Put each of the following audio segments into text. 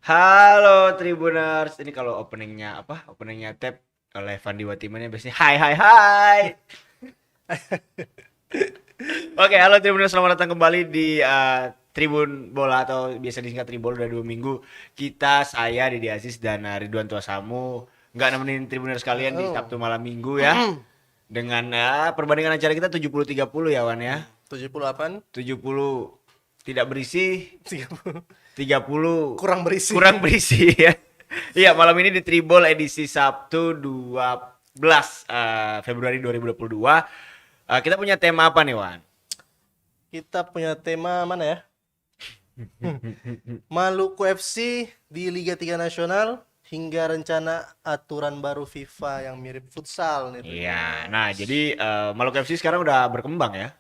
Halo Tribuners, ini kalau openingnya apa? Openingnya tab oleh Fandi Watiman biasanya hai hai hai. Oke, halo Tribuners, selamat datang kembali di Tribun Bola atau biasa disingkat Tribol. Udah 2 minggu saya Didi Aziz dan Ridwan Tuasamu nggak nemenin Tribuners kalian di Oh, Sabtu malam Minggu ya. Dengan perbandingan acara kita 70-30 ya Wan ya. 78, 70 tidak berisi, 30. 30 Kurang berisi. kurang berisi ya. Iya, malam ini di Tribol edisi Sabtu 12 Februari 2022. Kita punya tema apa nih, Wan? Kita punya tema mana ya? Maluku FC di Liga 3 Nasional hingga rencana aturan baru FIFA yang mirip futsal nih. Iya, nah jadi Maluku FC sekarang udah berkembang ya.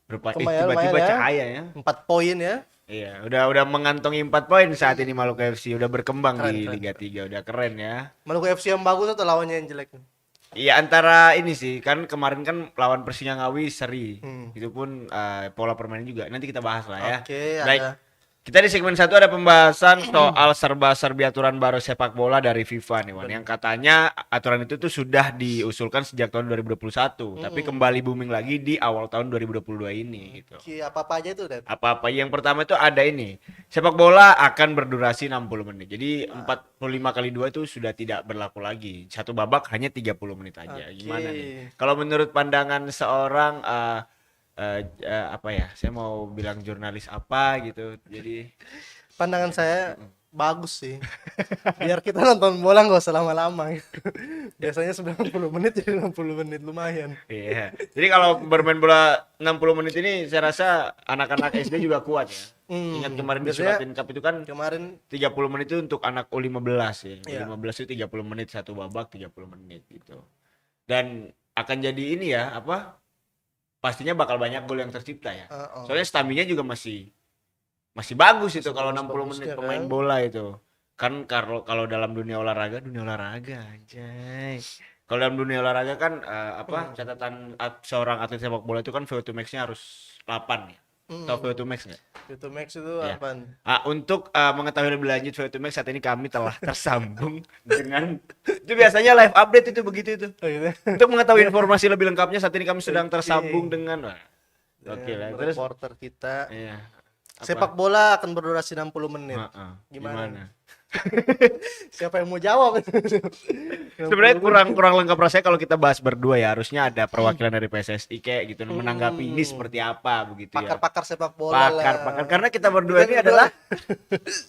Lumayan Tiba-tiba ya. cahaya ya. 4 poin ya. Iya, udah mengantongi 4 poin saat ini Maluku FC udah berkembang Keren, di keren, Liga keren. 3, udah keren ya. Maluku FC yang bagus atau lawannya yang jelek? Iya antara ini sih kan kemarin kan lawan Persinya Ngawi seri. Hmm. Itu pun pola permainan juga. Nanti kita bahas lah ya. Oke, Baik. ada. Kita di segmen 1 ada pembahasan soal serba-serbi aturan baru sepak bola dari FIFA nih Wan. Yang katanya aturan itu tuh sudah diusulkan sejak tahun 2021, tapi kembali booming lagi di awal tahun 2022 ini gitu. Oke, apa-apa aja itu, Dad? Apa-apa yang pertama itu ada ini. Sepak bola akan berdurasi 60 menit. Jadi 45 kali 2 itu sudah tidak berlaku lagi. Satu babak hanya 30 menit aja. Gimana nih? Oke. Kalau menurut pandangan seorang apa ya? Saya mau bilang jurnalis apa gitu. Jadi Pandangan saya bagus sih. Biar kita nonton bola nggak usah lama-lama. Biasanya 90 menit jadi 60 menit lumayan. iya. Jadi kalau bermain bola 60 menit ini saya rasa anak-anak SD juga kuat ya. Ingat kemarin di Biasanya Suratin Cup itu kan kemarin 30 menit itu untuk anak U15 ya. ya. U15 itu 30 menit satu babak 30 menit gitu. Dan akan jadi ini ya, apa? Pastinya bakal banyak gol yang tercipta ya. Soalnya stamina juga masih masih bagus itu Masih kalau 60 menit bagus-bagusnya pemain kan. bola itu. Kan kalau dalam dunia olahraga anjay. Kalau dalam dunia olahraga kan apa catatan seorang atlet sepak bola itu kan VO2 max-nya harus 8 ya. Tahu VO2 max nggak? Itu Max itu Ya. apaan? Untuk mengetahui lebih lanjut VO2 Max saat ini kami telah tersambung dengan itu biasanya live update itu begitu itu. Oh, gitu. Untuk mengetahui informasi lebih lengkapnya saat ini kami sedang Oke. tersambung dengan oke lah. Terus Reporter kita. iya. Sepak bola akan berdurasi 60 menit. Heeh. Gimana? Siapa yang mau jawab? Sebenarnya kurang lengkap rasanya kalau kita bahas berdua ya. Harusnya ada perwakilan dari PSSI kayak gitu menanggapi ini seperti apa begitu ya. Pakar-pakar sepak bola lah. Pakar karena kita berdua ini adalah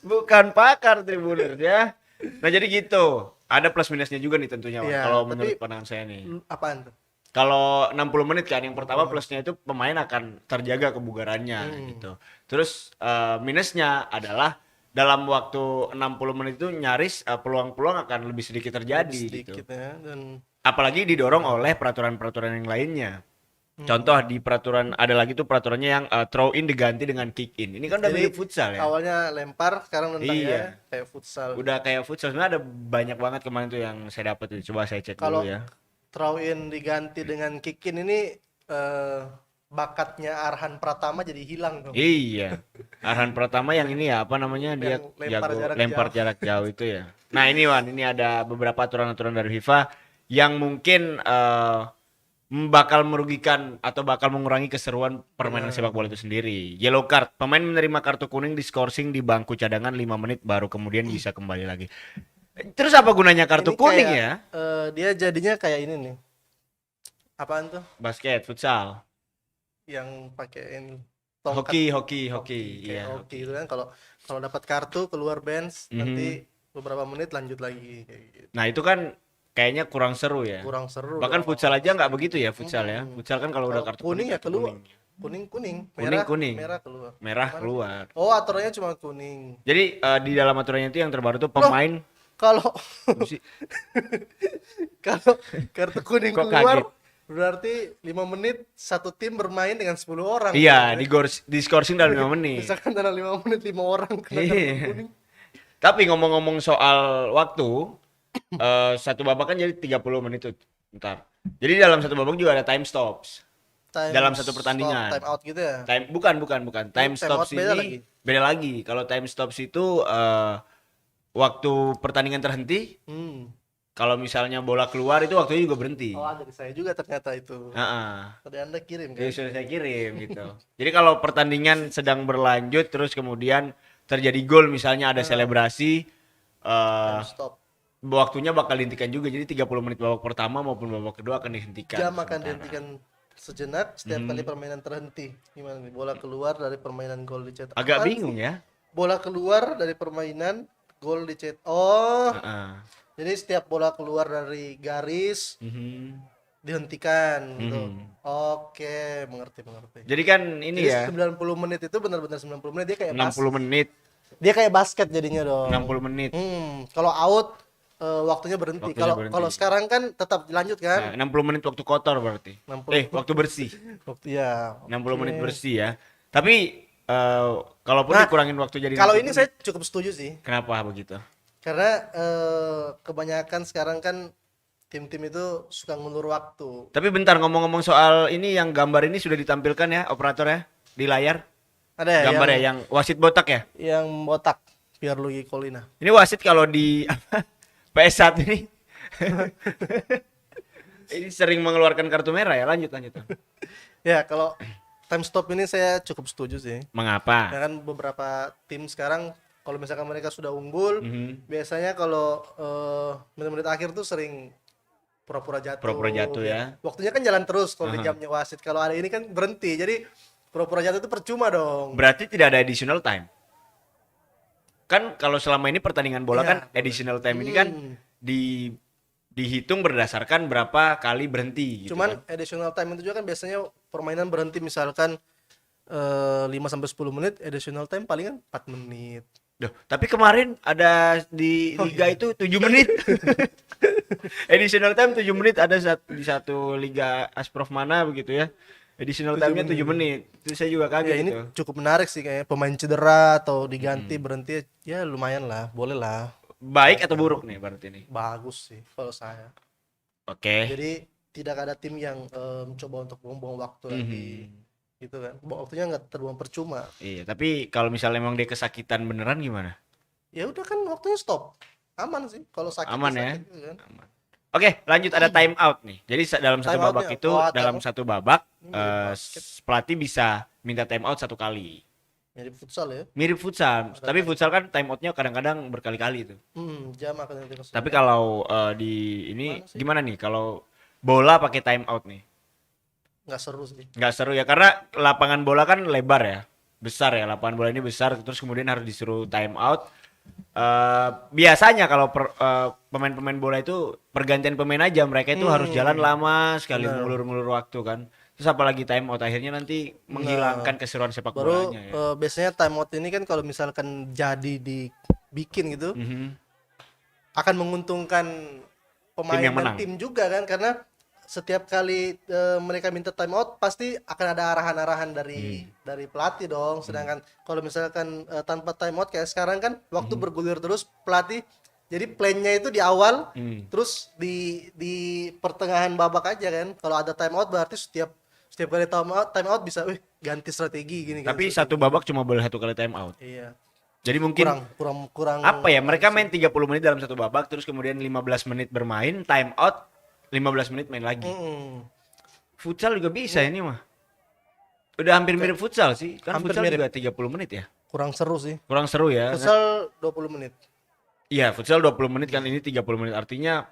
bukan pakar Tribuners ya. Nah, jadi gitu. Ada plus minusnya juga nih tentunya, Wan, Iya, kalau tapi menurut pandangan saya nih. apaan tuh? Kalau 60 menit kan yang pertama plusnya itu pemain akan terjaga kebugarannya gitu. Terus minusnya adalah dalam waktu 60 menit itu nyaris peluang-peluang akan lebih sedikit terjadi gitu. Sedikit ya dan Apalagi didorong oleh peraturan-peraturan yang lainnya. Contoh di peraturan ada lagi tuh peraturannya yang throw in diganti dengan kick in. Ini kan udah jadi mirip futsal ya. awalnya lempar, sekarang nendang Iya. ya, kayak futsal. Udah kayak futsal sebenarnya ada banyak banget kemarin tuh yang saya dapat tuh. Coba saya cek Kalau dulu ya. throw in diganti dengan kick in ini bakatnya Arhan Pratama jadi hilang dong. Iya. Arhan Pratama yang ini ya apa namanya dia Yang lempar jago jarak lempar jauh. jarak jauh itu ya. Nah, ini Wan, ini ada beberapa aturan-aturan dari FIFA yang mungkin bakal merugikan atau bakal mengurangi keseruan permainan sepak bola itu sendiri. Yellow card, pemain menerima kartu kuning diskorsing di bangku cadangan 5 menit baru kemudian bisa kembali lagi. Terus apa gunanya kartu Ini kuning kayak, ya? dia jadinya kayak ini nih. Apaan tuh? Basket, futsal, Yang pakein hoki, kayak iya. hoki itu kan kalau kalau dapat kartu keluar bench nanti beberapa menit lanjut lagi kayak gitu. Nah, itu kan kayaknya kurang seru ya. Kurang seru. Bahkan dong. futsal aja nggak begitu ya futsal ya. Futsal kan kalau udah Kalau kartu kuning ya kartu keluar. kuning. Kuning, merah, Kuning. merah keluar. Merah keluar. Oh, aturannya cuma kuning. Jadi di dalam aturannya itu yang terbaru tuh pemain Kalau apa sih? kalau kartu kuning Kok keluar kaget? berarti 5 menit satu tim bermain dengan 10 orang. Iya, Gitu ya. di skorsing dalam 5 menit. Misalkan dalam 5 menit 5 orang kena Iya. kartu kuning. Tapi ngomong-ngomong soal waktu, satu babak kan jadi 30 menit tuh. Bentar. Jadi dalam satu babak juga ada time stops. Dalam satu pertandingan. Time out gitu ya. Bukan. Time Time stops out beda ini lagi. beda lagi. Kalau time stops itu waktu pertandingan terhenti, Hmm. kalau misalnya bola keluar itu waktunya juga berhenti. Oh, ada di saya juga ternyata itu. Heeh. Tadi Anda kirim kan? Jadi sudah saya kirim gitu. Jadi kalau pertandingan sedang berlanjut terus kemudian terjadi gol misalnya ada selebrasi Time eh stop. waktunya bakal dihentikan juga. Jadi 30 menit babak pertama maupun babak kedua akan dihentikan Jam akan sementara. dihentikan sejenak setiap kali permainan terhenti. Gimana nih? Bola keluar dari permainan gol dicetak. Agak Apaan bingung sih? ya. Bola keluar dari permainan gol dicetak. Oh, Heeh. jadi setiap bola keluar dari garis Mhm. dihentikan gitu. Mhm. Oke, mengerti. Jadi kan ini Jadi ya 90 menit itu benar-benar 90 menit dia kayak 60 menit, dia kayak basket jadinya dong. 60 menit. Kalau out waktunya berhenti. Waktunya Kalau berhenti. kalau sekarang kan tetap lanjut Nah, kan? 60 menit waktu kotor berarti. 60 Waktu bersih. waktu ya. 60 menit oke. bersih ya. Tapi kalaupun Nah, dikurangin waktu jadi Kalau 60 ini menit, saya cukup setuju sih. kenapa begitu? Karena kebanyakan sekarang kan tim-tim itu suka ngulur waktu. Tapi bentar ngomong-ngomong soal ini yang gambar ini sudah ditampilkan ya operator ya di layar. Ada ya Gambar ya yang wasit botak ya. yang botak Pierluigi Collina. Ini wasit kalau di PS1 ini ini sering mengeluarkan kartu merah ya. Lanjut. Ya, kalau time stop ini saya cukup setuju sih. Mengapa? Ya kan beberapa tim sekarang kalau misalkan mereka sudah unggul, Mhm. biasanya kalau menit-menit akhir tuh sering pura-pura jatuh. Pura-pura jatuh ya. Waktunya kan jalan terus kalau di Aha. jamnya wasit. Kalau ada ini kan berhenti. Jadi pura-pura jatuh itu percuma dong. Berarti tidak ada additional time. Kan kalau selama ini pertandingan bola Iya, kan additional time ini kan dihitung berdasarkan berapa kali berhenti gitu Cuman kan. additional time itu juga kan biasanya permainan berhenti misalkan 5 sampai 10 menit, additional time palingan 4 menit. Duh, tapi kemarin ada di liga itu 7 menit. Additional time 7 menit ada di satu liga Asprof mana begitu ya. Additional 7 time-nya 7 menit. Itu saya juga kaget Ya ini itu. cukup menarik sih kayaknya pemain cedera atau diganti berhenti ya lumayan lah, boleh lah. Baik atau buruk nih berarti nih? Bagus sih kalau saya. Oke. Jadi tidak ada tim yang coba untuk buang-buang waktu lagi gitu kan. Waktunya nggak terbuang percuma. Iya, tapi kalau misalnya memang dia kesakitan beneran gimana? Ya udah kan waktunya stop. Aman sih kalau sakit Aman ya? sakit gitu kan. Oke, lanjut ada time out nih. Jadi dalam satu Time babak outnya, itu, dalam time out. satu babak basket. pelatih bisa minta time out satu kali. Jadi futsal ya. Mirip futsal, tapi futsal kan time outnya kadang-kadang berkali-kali itu. Jam akan nanti Tapi kalau di ini Gimana sih? gimana nih kalau bola pakai time out nih? nggak seru sih. Nggak seru ya karena lapangan bola kan lebar ya. Besar ya, lapangan bola ini besar terus kemudian harus disuruh time out. Biasanya kalau pemain-pemain bola itu pergantian pemain aja mereka itu harus jalan lama sekali ngulur-ngulur waktu kan. Terus apalagi time out akhirnya nanti menghilangkan keseruan sepak Baru bolanya ya. biasanya time out ini kan kalau misalkan jadi dibikin gitu Mhm. akan menguntungkan pemain Tim yang dan menang. tim juga kan karena setiap kali mereka minta time out pasti akan ada arahan-arahan dari pelatih dong. Sedangkan kalau misalkan tanpa time out kayak sekarang kan waktu bergulir terus pelatih jadi plan-nya itu di awal terus di pertengahan babak aja kan. Kalau ada time out berarti setiap kali time out bisa ganti strategi gini Tapi ganti satu babak cuma boleh satu kali time out. Iya. Jadi mungkin Kurang apa ya mereka main 30 menit dalam satu babak terus kemudian 15 menit bermain time out 15 menit main lagi. Futsal juga bisa ini mah. Udah hampir mirip futsal sih. Kan Hampir futsal mirip. juga 30 menit ya. kurang seru sih. Kurang seru ya. Futsal 20 menit. Iya, futsal 20 menit kan ini 30 menit. Artinya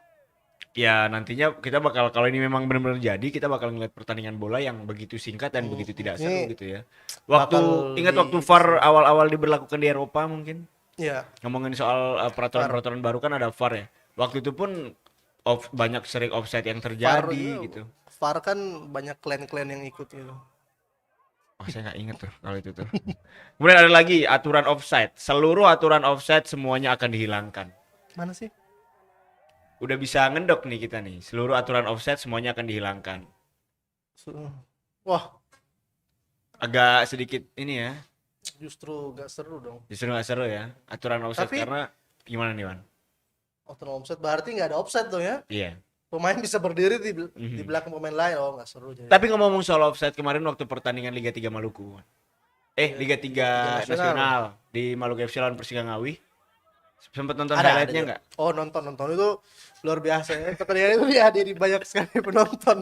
ya nantinya kita bakal kalau ini memang benar-benar jadi kita bakal ngeliat pertandingan bola yang begitu singkat dan begitu tidak seru Ini gitu ya. Waktu bakal ingat waktu VAR awal-awal diberlakukan di Eropa mungkin. Iya. Ngomongin soal peraturan-peraturan baru kan ada VAR ya. Waktu itu pun banyak sering offside yang terjadi gitu. VAR kan banyak klan-klan yang ikut gitu. Oh, saya nggak inget tuh kalau itu tuh. Kemudian ada lagi aturan offside. Seluruh aturan offside semuanya akan dihilangkan. Mana sih? Udah bisa ngendok nih kita nih. Seluruh aturan offside semuanya akan dihilangkan. Wah, Agak sedikit ini ya. justru gak seru dong. Justru nggak seru ya. Aturan offside Tapi- karena gimana nih, Wan? Aturan offside berarti nggak ada offside dong ya? Iya. Pemain bisa berdiri di belakang pemain lain. Oh, nggak seru jadi. Tapi ngomong soal offside kemarin waktu pertandingan Liga 3 Maluku. Liga 3 Liga Nasional. Nasional di Maluku FC lawan Persigangawi. Sempet nonton Ada highlightnya juga. nggak? Oh, nonton itu luar biasa ya. Pertandingan itu ya di banyak sekali penonton.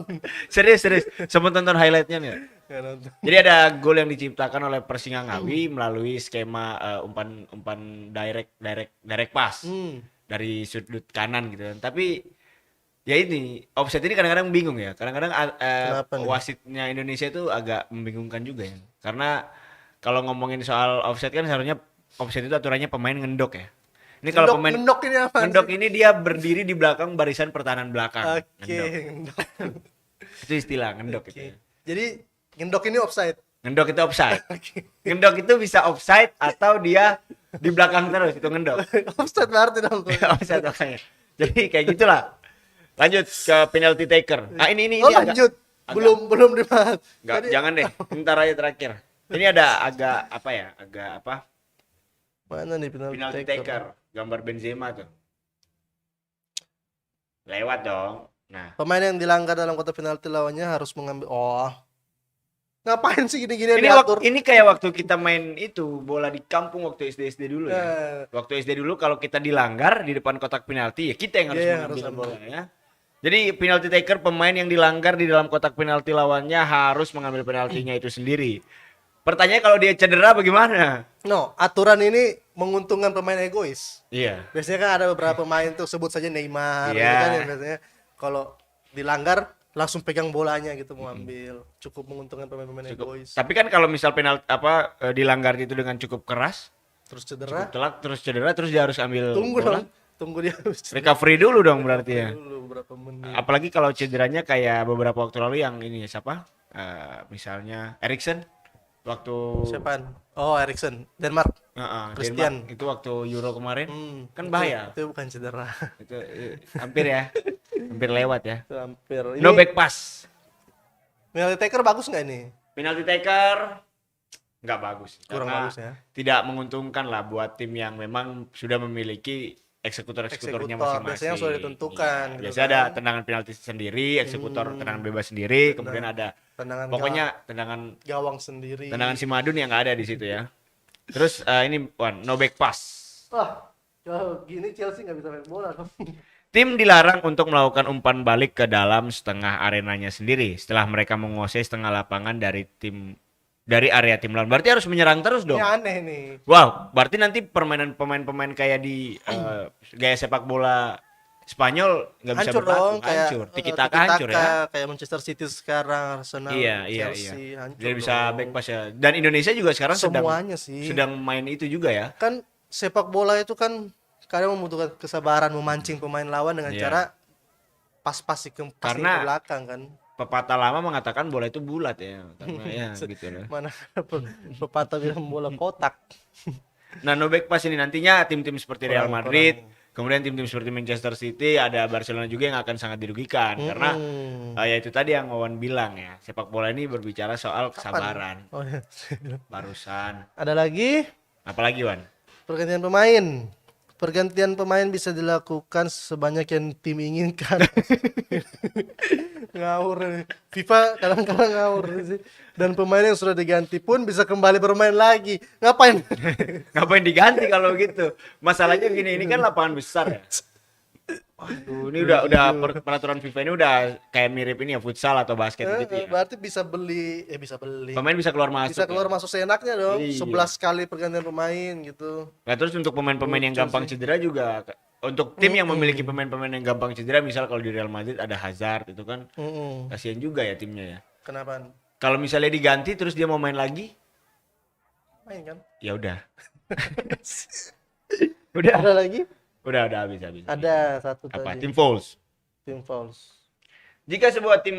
Serius. Sempet nonton highlightnya nggak? Nggak nonton. Jadi ada gol yang diciptakan oleh Persingangawi melalui skema umpan direct pass Hmm. dari sudut kanan gitu kan. Tapi ya ini offside ini kadang-kadang bingung ya. Kadang-kadang Kenapa nih? wasitnya Indonesia itu agak membingungkan juga ya. Karena kalau ngomongin soal offside kan seharusnya offside itu aturannya pemain ngendok ya. Ini kalau pemain Ngendok ini apa? ngendok ini dia berdiri di belakang barisan pertahanan belakang. Oke, Ngendok. ngendok. Itu istilah ngendok itu. Oke. Jadi ngendok ini offside. Ngendok itu offside. Oke. Ngendok itu bisa offside atau dia di belakang terus itu ngendok. Offside berarti dong. Offside makanya. Jadi kayak gitulah. Lanjut ke penalty taker. Ah ini Oh, agak- lanjut. Belum dibahas. Enggak, Jadi- jangan deh. Ntar aja terakhir. Ini ada agak apa ya? Agak apa? Mana nih penalty Penalty taker? taker. Gambar Benzema tuh. Lewat dong. Nah, Pemain yang dilanggar dalam kotak penalti lawannya harus mengambil. Oh. Ngapain sih gini-gini yang ini diatur? ini kayak waktu kita main itu bola di kampung waktu SD dulu ya. Waktu SD dulu kalau kita dilanggar di depan kotak penalti ya kita yang harus Iya, mengambil harus bola ya. Jadi penalty taker pemain yang dilanggar di dalam kotak penalti lawannya harus mengambil penaltinya itu sendiri. Pertanyaannya kalau dia cedera bagaimana? No, aturan ini menguntungkan pemain egois. Iya. Biasanya kan ada beberapa pemain tuh sebut saja Neymar Iya. gitu kan ya, biasanya kalau dilanggar langsung pegang bolanya gitu mau ambil. Cukup menguntungkan pemain-pemain egois. Tapi kan kalau misal penalti dilanggar itu dengan cukup keras, Terus cedera, telak terus cedera terus dia harus ambil tunggu bola. dong. Tunggu dia habis cedera Recovery dulu dong berarti ya. dulu berapa menit. Apalagi kalau cederanya kayak beberapa waktu lalu yang ini siapa? Misalnya Eriksen waktu Siapaan? Oh, Eriksen, Denmark. Christian. Denmark, itu waktu Euro kemarin kan Itu- bahaya. Itu bukan cedera. Itu hampir ya. Hampir lewat ya. Itu hampir. Ini No back pass. penalty taker bagus nggak ini? Penalty taker nggak bagus. Kurang Karena bagus ya. tidak menguntungkan lah buat tim yang memang sudah memiliki eksekutor-eksekutornya Eksekutor, masing-masing. biasanya sudah ditentukan Iya. gitu Biasanya kan. ada tendangan penalti sendiri, eksekutor tendangan bebas sendiri, kemudian ada Tendangan pokoknya tendangan gawang sendiri. tendangan si Madun yang nggak ada di situ ya. Terus ini Wan, no back pass. Wah, kalau gini Chelsea nggak bisa main bola dong. Tim dilarang untuk melakukan umpan balik ke dalam setengah arenanya sendiri setelah mereka menguasai setengah lapangan dari area tim lawan. Berarti harus menyerang terus dong. Ini aneh nih. Wow, berarti nanti permainan pemain-pemain kayak di gaya sepak bola Spanyol nggak bisa Hancur berlaku, dong, kayak hancur. Tiki-taka hancur ya. kayak Manchester City sekarang, Arsenal, Iya. Chelsea, hancur. Jadi bisa dong. back pass ya. Dan Indonesia juga sekarang Semuanya sih. sedang main itu juga ya. Kan sepak bola itu kan kadang membutuhkan kesabaran memancing pemain lawan dengan Iya. cara pas-pas ke Karena- belakang kan. Pepatah lama mengatakan bola itu bulat ya. Karena ya gitu loh. Mana ada pepatah bilang bola kotak. Nah, no back pass ini nantinya tim-tim seperti Real Kurang- Madrid, kemudian tim-tim seperti Manchester City, ada Barcelona juga yang akan sangat dirugikan karena ya itu tadi yang Wawan bilang ya, sepak bola ini berbicara soal kesabaran. Oh, iya. Barusan. Ada lagi Apalagi Wan? pergantian pemain. Pergantian pemain bisa dilakukan sebanyak yang tim inginkan. Ngawur nih. FIFA kadang-kadang ngawur sih. Dan pemain yang sudah diganti pun bisa kembali bermain lagi. Ngapain? Ngapain diganti kalau gitu? Masalahnya gini, ini kan lapangan besar ya. Waduh, ini udah peraturan FIFA ini udah kayak mirip ini ya futsal atau basket gitu ya. Berarti bisa beli. Pemain bisa keluar masuk. Bisa keluar ya. masuk seenaknya dong. Iya. 11 kali pergantian pemain gitu. Nah, terus untuk pemain-pemain yang gampang cedera juga untuk tim yang memiliki pemain-pemain yang gampang cedera, misal kalau di Real Madrid ada Hazard itu kan kasihan juga ya timnya ya. Kenapa? Kalau misalnya diganti terus dia mau main lagi, Main kan? ya udah. Udah. Ada lagi? Udah habis. Ada satu Apa? tadi. Tim fouls. Tim fouls. Jika sebuah tim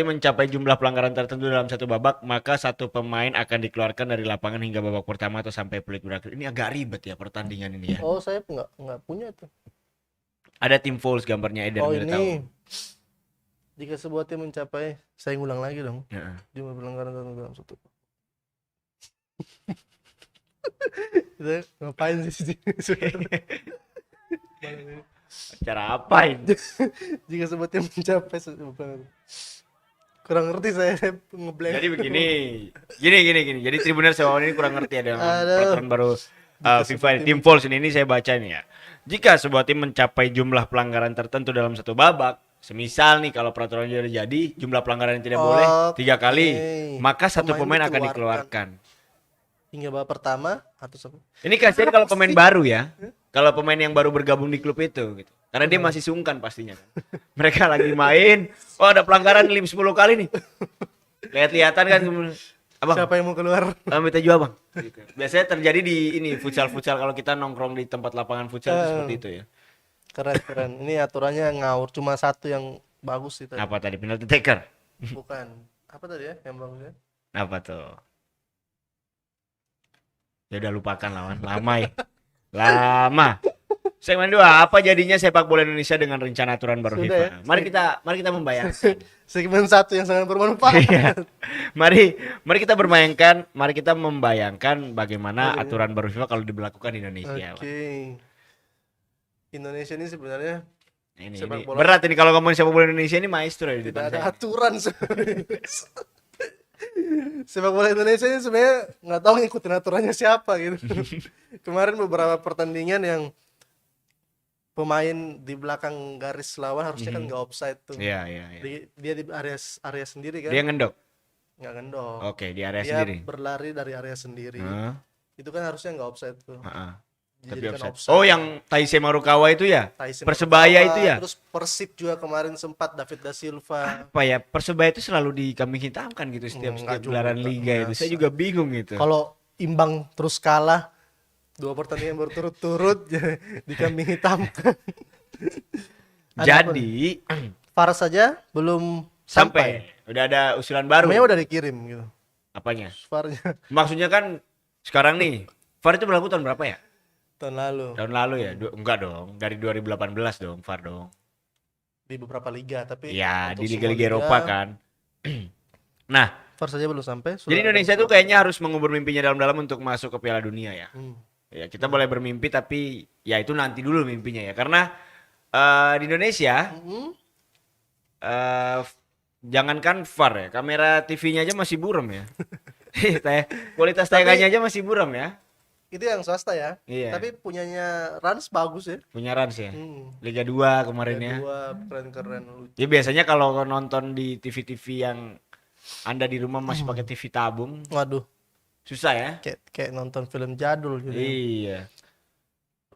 mencapai jumlah pelanggaran tertentu dalam satu babak, maka satu pemain akan dikeluarkan dari lapangan hingga babak pertama atau sampai peluit berakhir. Ini agak ribet ya pertandingan ini ya. Oh, saya nggak punya tuh. Ada tim fouls gambarnya Eden Oh, udah tahu. ini. Jika sebuah tim mencapai, saya ngulang lagi dong. Heeh. Jumlah pelanggaran tertentu dalam satu. Kita ngapain sih? Acara apa ini? Jika sebuah tim mencapai kurang ngerti saya ngeblank. Jadi begini. Gini. Jadi Tribuners Sewawan ini kurang ngerti ada Aduh. peraturan baru FIFA Team Falls ini saya baca nih ya. Jika sebuah tim mencapai jumlah pelanggaran tertentu dalam satu babak, semisal nih kalau peraturannya udah jadi jumlah pelanggaran yang tidak boleh 3 kali, maka satu pemain akan dikeluarkan. Hingga babak pertama atau Ini kasihan kalau pemain baru ya. Kalau pemain yang baru bergabung di klub itu gitu. Karena dia masih sungkan pastinya kan. Mereka lagi main, oh ada pelanggaran 10 kali nih. Lihat-lihatan kan, abang. siapa yang mau keluar? Minta jual bang. Gitu. Biasanya terjadi di ini futsal kalau kita nongkrong di tempat lapangan futsal itu seperti itu ya. Keren. Ini aturannya ngawur, cuma satu yang bagus itu. Apa tadi penalti taker? Bukan. Apa tadi ya yang bagusnya? Apa tuh? Ya udah lupakan lawan. Lama. Segmen 2, apa jadinya sepak bola Indonesia dengan rencana aturan baru Sudah FIFA? ya? Mari kita membayangkan. Segmen 1 yang sangat bermanfaat. Iya. Mari kita membayangkan bagaimana aturan baru FIFA kalau diberlakukan di Indonesia. Oke. Indonesia ini sebenarnya Ini sepak bola berat ini kalau ngomongin sepak bola Indonesia ini maestro ya di tidak depan ada saya. aturan sebenarnya. Sepak bola Indonesia ini sebenarnya nggak tahu ngikutin aturannya siapa gitu. Kemarin beberapa pertandingan yang pemain di belakang garis lawan harusnya kan nggak offside tuh. Iya. Dia di area sendiri kan. Dia ngendok. Nggak ngendok. Oke, di area Dia sendiri. berlari dari area sendiri. Heeh. Itu kan harusnya nggak offside tuh. Heeh. Tapi Dijadikan offside. Oh, yang Taisei Marukawa itu ya? Tyson Persebaya Marukawa, itu ya? Terus Persib juga kemarin sempat David da Silva. Apa ya? Persebaya itu selalu dikambing hitamkan gitu setiap Enggak juga, gelaran liga itu. biasa. Saya juga bingung gitu. Kalau imbang terus kalah 2 pertandingan berturut-turut dikambing hitamkan. Jadi VAR saja belum sampai. udah ada usulan baru. Namanya udah dikirim gitu. Apanya? VAR-nya Maksudnya kan sekarang nih VAR itu berlaku tahun berapa ya? tahun lalu Tahun lalu ya? Enggak dong, dari 2018 dong VAR dong. di beberapa liga, tapi Ya, untuk di semua liga-liga Eropa kan. Nah, VAR saja belum sampai. jadi Indonesia tuh kayaknya harus mengubur mimpinya dalam-dalam untuk masuk ke Piala Dunia ya. Ya, kita boleh bermimpi tapi ya itu nanti dulu mimpinya ya. Karena di Indonesia jangankan VAR ya, kamera TV-nya aja masih buram ya. Kualitas tayangannya aja masih buram ya. Itu yang swasta ya. Iya. Tapi punyanya Rans bagus ya. Punya Rans ya. Hmm. Liga 2 kemarin ya. Dua keren-keren lucu. Ya biasanya kalau nonton di TV-TV yang Anda di rumah masih pakai TV tabung, Waduh, susah ya. kayak nonton film jadul gitu. Iya.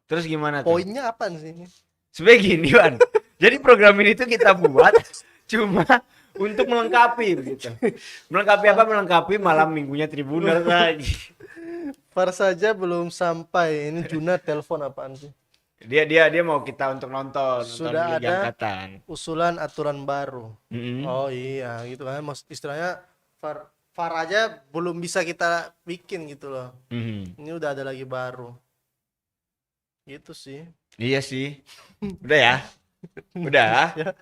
Terus gimana tuh? Poinnya apa sih? Sebenarnya gini, Wan. Jadi program ini tuh kita buat cuma untuk melengkapi begitu. Melengkapi apa? Melengkapi malam minggunya Tribuners lagi. VAR saja belum sampai. Ini Juna telepon apaan sih? Dia mau kita untuk nonton Sudah Liga ada Angkatan. usulan aturan baru. Mm-mm. Oh iya, gitu kan. Istilahnya VAR aja belum bisa kita bikin gitu loh. Mhm. Ini udah ada lagi baru. Gitu sih. Iya sih. Udah ya. Udah. Ya.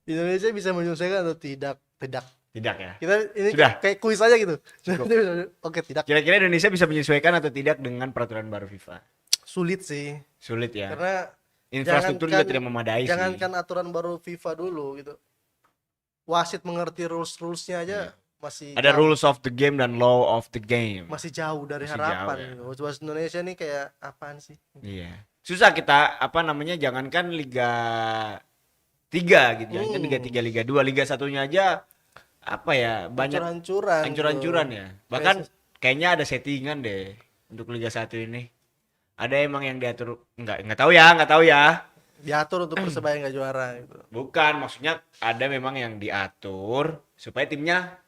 Indonesia bisa menyelesaikan atau tidak? Tidak. Tidak ya. Kita ini Sudah. kayak kuis aja gitu. Oke, tidak. Kira-kira Indonesia bisa menyesuaikan atau tidak dengan peraturan baru FIFA? Sulit sih. Sulit ya. Karena Infrastruktur juga tidak memadai sih. jangankan aturan baru FIFA dulu gitu. Wasit mengerti rules-rulesnya aja masih Ada jauh, rules of the game dan law of the game. masih jauh dari Masih harapan jauh, gitu. Wasit Indonesia nih kayak apaan sih? Iya. Susah kita jangankan Liga 3 gitu ya. Kan Liga 3, Liga 2, Liga 1-nya aja banyak Hancur-hancuran. hancur-hancuran tuh. ya. Bahkan kayaknya ada settingan deh untuk Liga 1 ini. Ada emang yang diatur enggak tahu ya. Diatur untuk Persebaya nggak juara gitu. Bukan, maksudnya ada memang yang diatur supaya timnya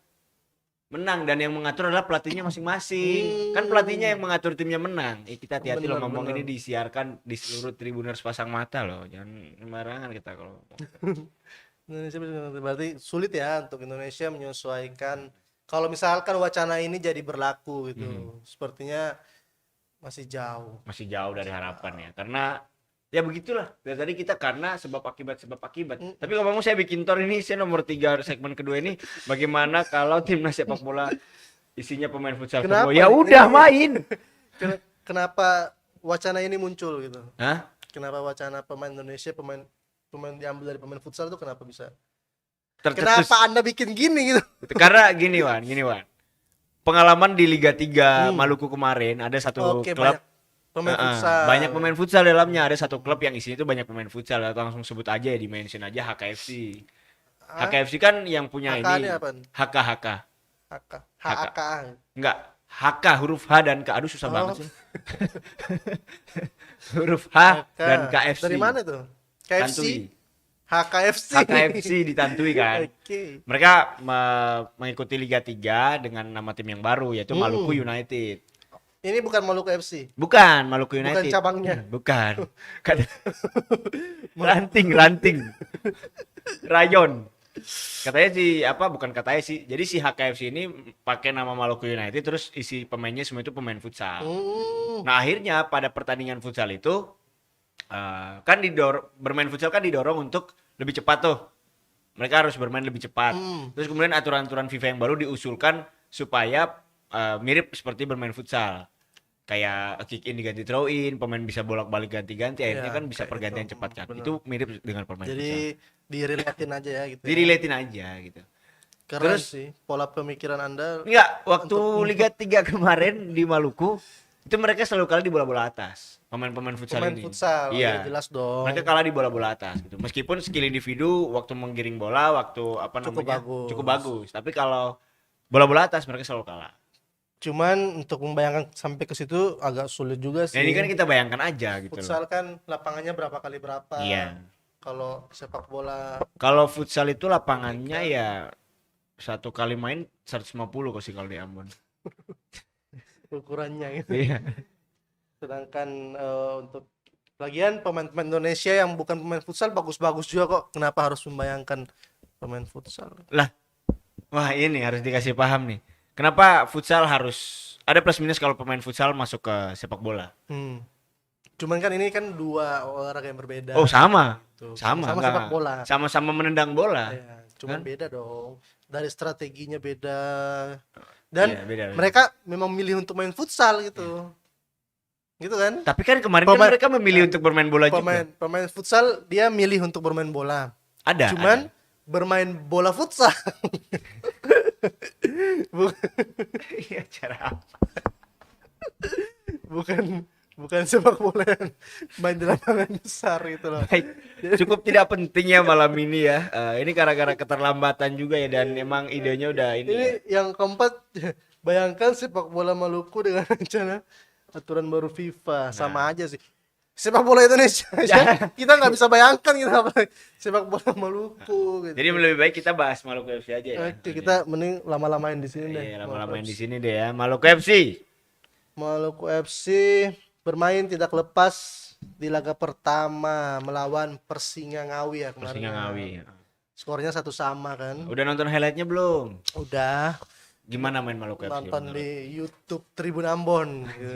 menang dan yang mengatur adalah pelatihnya masing-masing. Kan pelatihnya yang mengatur timnya menang. Kita hati-hati loh ngomong ini disiarkan di seluruh Tribuners pasang mata loh. Jangan sembarangan kita kalau ngomong. Indonesia berarti sulit ya untuk Indonesia menyesuaikan. Kalau misalkan wacana ini jadi berlaku gitu, sepertinya masih jauh. Masih jauh dari harapan ya. Karena ya begitulah. Dari tadi kita karena sebab akibat. Tapi ngomong saya bikin tor ini saya nomor 3 segmen kedua ini bagaimana kalau timnas sepak bola isinya pemain futsal Kenapa? semua. Ya udah main. Kenapa wacana ini muncul gitu? Hah? Kenapa wacana pemain Indonesia pemain diambil dari pemain futsal itu kenapa bisa? Tercetus. Kenapa Anda bikin gini gitu? Karena gini Wan. Pengalaman di Liga 3 Maluku kemarin ada satu Oke, klub banyak. Pemain futsal. Banyak pemain futsal dalamnya. Ada satu klub yang isinya itu banyak pemain futsal. Langsung sebut aja ya, di-mention aja HKFC. HKFC kan yang punya HK ini ini apa? HK. HK. HAK. Enggak, HK huruf H dan K. Aduh susah Oh. banget sih. Huruf H HK. dan KFC. Dari mana tuh? KFC. Tantui. HKFC. HKFC di Tantui kan. Oke. Mereka mengikuti Liga 3 dengan nama tim yang baru yaitu Maluku United. Ini bukan Maluku FC. Bukan Maluku United. Bukan cabangnya. Bukan. Ranting. Rayon. Katanya sih bukan katanya sih. Jadi si HKFC ini pakai nama Maluku United terus isi pemainnya semua itu pemain futsal. Nah, akhirnya pada pertandingan futsal itu kan bermain futsal kan didorong untuk lebih cepat tuh. Mereka harus bermain lebih cepat. Terus kemudian aturan-aturan FIFA yang baru diusulkan supaya mirip seperti bermain futsal. Kayak kick in diganti throw in, pemain bisa bolak-balik ganti-ganti, akhirnya Ya, kan bisa kayak pergantian itu. cepat kan. Bener. Itu mirip dengan permain futsal. Jadi direlatin aja ya gitu. Direlatin aja gitu. Keren Terus- sih pola pemikiran Anda. Enggak, waktu Liga 3 kemarin di Maluku itu mereka selalu kalah di bola-bola atas. Pemain-pemain futsal Pemain ini. futsal, Iya. ya jelas dong. Mereka kalah di bola-bola atas gitu. Meskipun skill individu waktu menggiring bola, waktu cukup bagus. Tapi kalau bola-bola atas mereka selalu kalah. Cuman untuk membayangkan sampai ke situ agak sulit juga Nah, sih. ini kan kita bayangkan aja gitu loh. Futsal kan lapangannya berapa kali berapa. Iya. Kalau sepak bola Kalau futsal itu lapangannya ya satu kali main 150 kok sih kalau di Ambon. ukurannya gitu. Iya. Sedangkan untuk lagian pemain-pemain Indonesia yang bukan pemain futsal bagus-bagus juga kok. Kenapa harus membayangkan pemain futsal? Wah, ini harus dikasih paham nih. Kenapa futsal harus ada plus minus kalau pemain futsal masuk ke sepak bola? Cuman kan ini kan dua olahraga yang berbeda. Oh, sama. Gitu. Sama Sama enggak? sepak bola. Sama-sama menendang bola. Ya, cuman Kan? beda dong. Dari strateginya beda. Dan Iya, beda. mereka memang milih untuk main futsal gitu. Gitu kan? Tapi kan kemarin kan mereka memilih untuk bermain bola juga. Pemain futsal dia milih untuk bermain bola. Ada. Cuman ada. bermain bola futsal. Iya, cara apa? bukan sepak bola yang main di lapangan besar gitu loh. Baik, cukup tidak penting ya malam ini ya. Ini gara-gara keterlambatan juga ya dan emang idenya udah ini. Ini yang keempat, bayangkan sepak bola Maluku dengan rencana aturan baru FIFA sama aja sih. Sepak bola Indonesia aja kita nggak bisa bayangkan gitu apa sepak bola Maluku gitu. Jadi lebih baik kita bahas Maluku FC aja ya. Oke, kita mending lama-lamain di sini deh. Iya, lama-lamain di sini deh ya. Maluku FC. Maluku FC bermain tidak lepas di laga pertama melawan Persingangawi ya kemarin. Persingangawi. Skornya 1-1 kan. Udah nonton highlightnya belum? Udah Gimana main Maluku FC? nonton di YouTube Tribun Ambon gitu.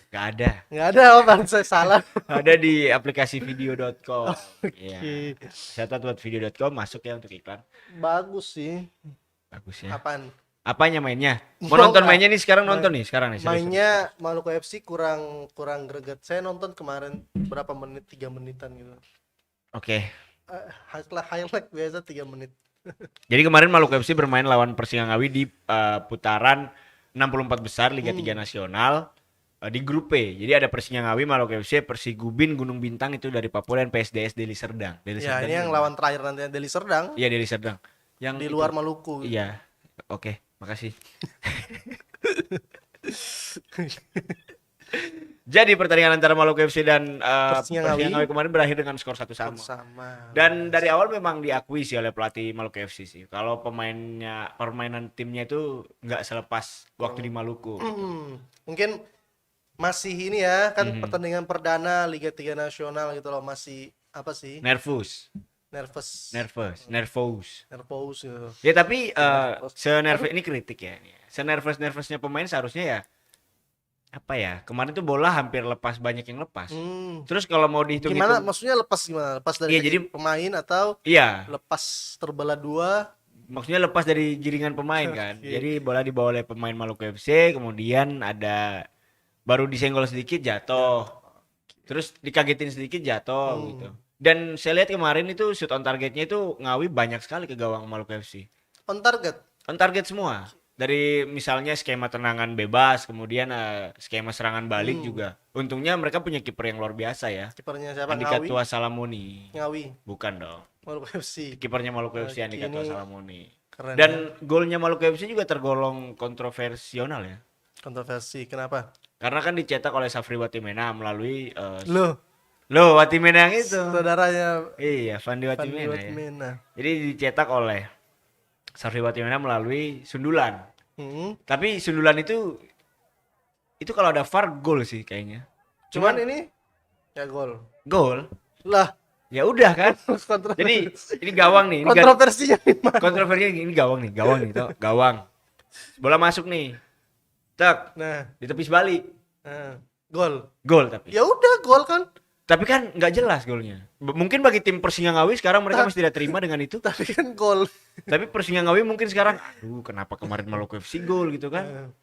Gak ada. Nggak ada Bang, saya salah. Ada di aplikasi video.com. Iya. Oke. Catat buat video.com masuk ya untuk iklan. Bagus sih. Bagus ya. Apaan? Apanya mainnya? Mau Bro, nonton mainnya nih sekarang nonton nih sekarang nih. serius. Mainnya Maluku FC kurang greget. Saya nonton kemarin berapa menit, 3 menitan gitu. Oke. Highlight biasa 3 menit. Jadi kemarin Maluku FC bermain lawan Persingangawi di putaran 64 besar Liga 3 Nasional di grup P. Jadi ada Persingangawi, Maluku FC, Persigubin, Gunung Bintang itu dari Papua dan PSDS Deli Serdang. Deli Ya, Serdang ini yang juga. lawan terakhir nanti Deli Serdang Iya, Deli Serdang. Yang di itu. luar Maluku. Iya. Oke, makasih. Jadi pertandingan antara Maluku FC dan Persingangawi kemarin berakhir dengan skor 1-1. Sama. Dan dari awal memang diakui sih oleh pelatih Maluku FC sih. Kalau permainan timnya itu nggak selepas waktu di Maluku. Mungkin masih ini ya kan pertandingan perdana Liga 3 Nasional gitu loh, masih apa sih? Nervous gitu. ya, tapi senervous ini kritik ya. Senervous-nervousnya pemain seharusnya ya apa ya, kemarin tuh bola hampir lepas, banyak yang lepas. Terus kalau mau dihitung Gimana maksudnya lepas gimana? Lepas dari Iya, jadi pemain atau iya, lepas terbelah dua? maksudnya lepas dari giringan pemain kan. Jadi bola dibawa oleh pemain Maluku FC, kemudian ada baru disenggol sedikit jatuh. Terus dikagetin sedikit jatuh gitu. Dan saya lihat kemarin itu shoot on targetnya itu Ngawi banyak sekali ke gawang Maluku FC. On target. On target semua. dari misalnya skema tendangan bebas, kemudian skema serangan balik juga. Untungnya mereka punya kiper yang luar biasa ya. Kipernya siapa? Andika Ngawi. Tua Salamoni. Ngawi. Bukan dong. Maluku FC. Kipernya Maluku FC Oke, Andika Tua ini Salamoni. keren ya. Dan golnya Maluku FC juga tergolong kontroversial ya. Kontroversi. Kenapa? Karena kan dicetak oleh Safri Watimena melalui Loh, Watimena yang itu. saudaranya Iya, Fandi Fandi Watimena ya. Watimena. Jadi dicetak oleh Safri Watimena melalui sundulan. Tapi sundulan itu kalau ada VAR gol sih kayaknya. Cuman ini ya gol. Gol. Lah, Ya udah kan. Jadi ini gawang nih, ini kontroversinya gimana? kontroversinya ini gawang nih, toh. Gawang. Bola masuk nih. Tak, Nah, ditepis balik. gol. Gol tapi. Ya udah gol kan. Tapi kan nggak jelas golnya. Mungkin bagi tim Persingangawi sekarang mereka masih tidak terima dengan itu. Tapi kan gol. Tapi Persingangawi mungkin sekarang, aduh kenapa kemarin Maluku FC gol gitu kan.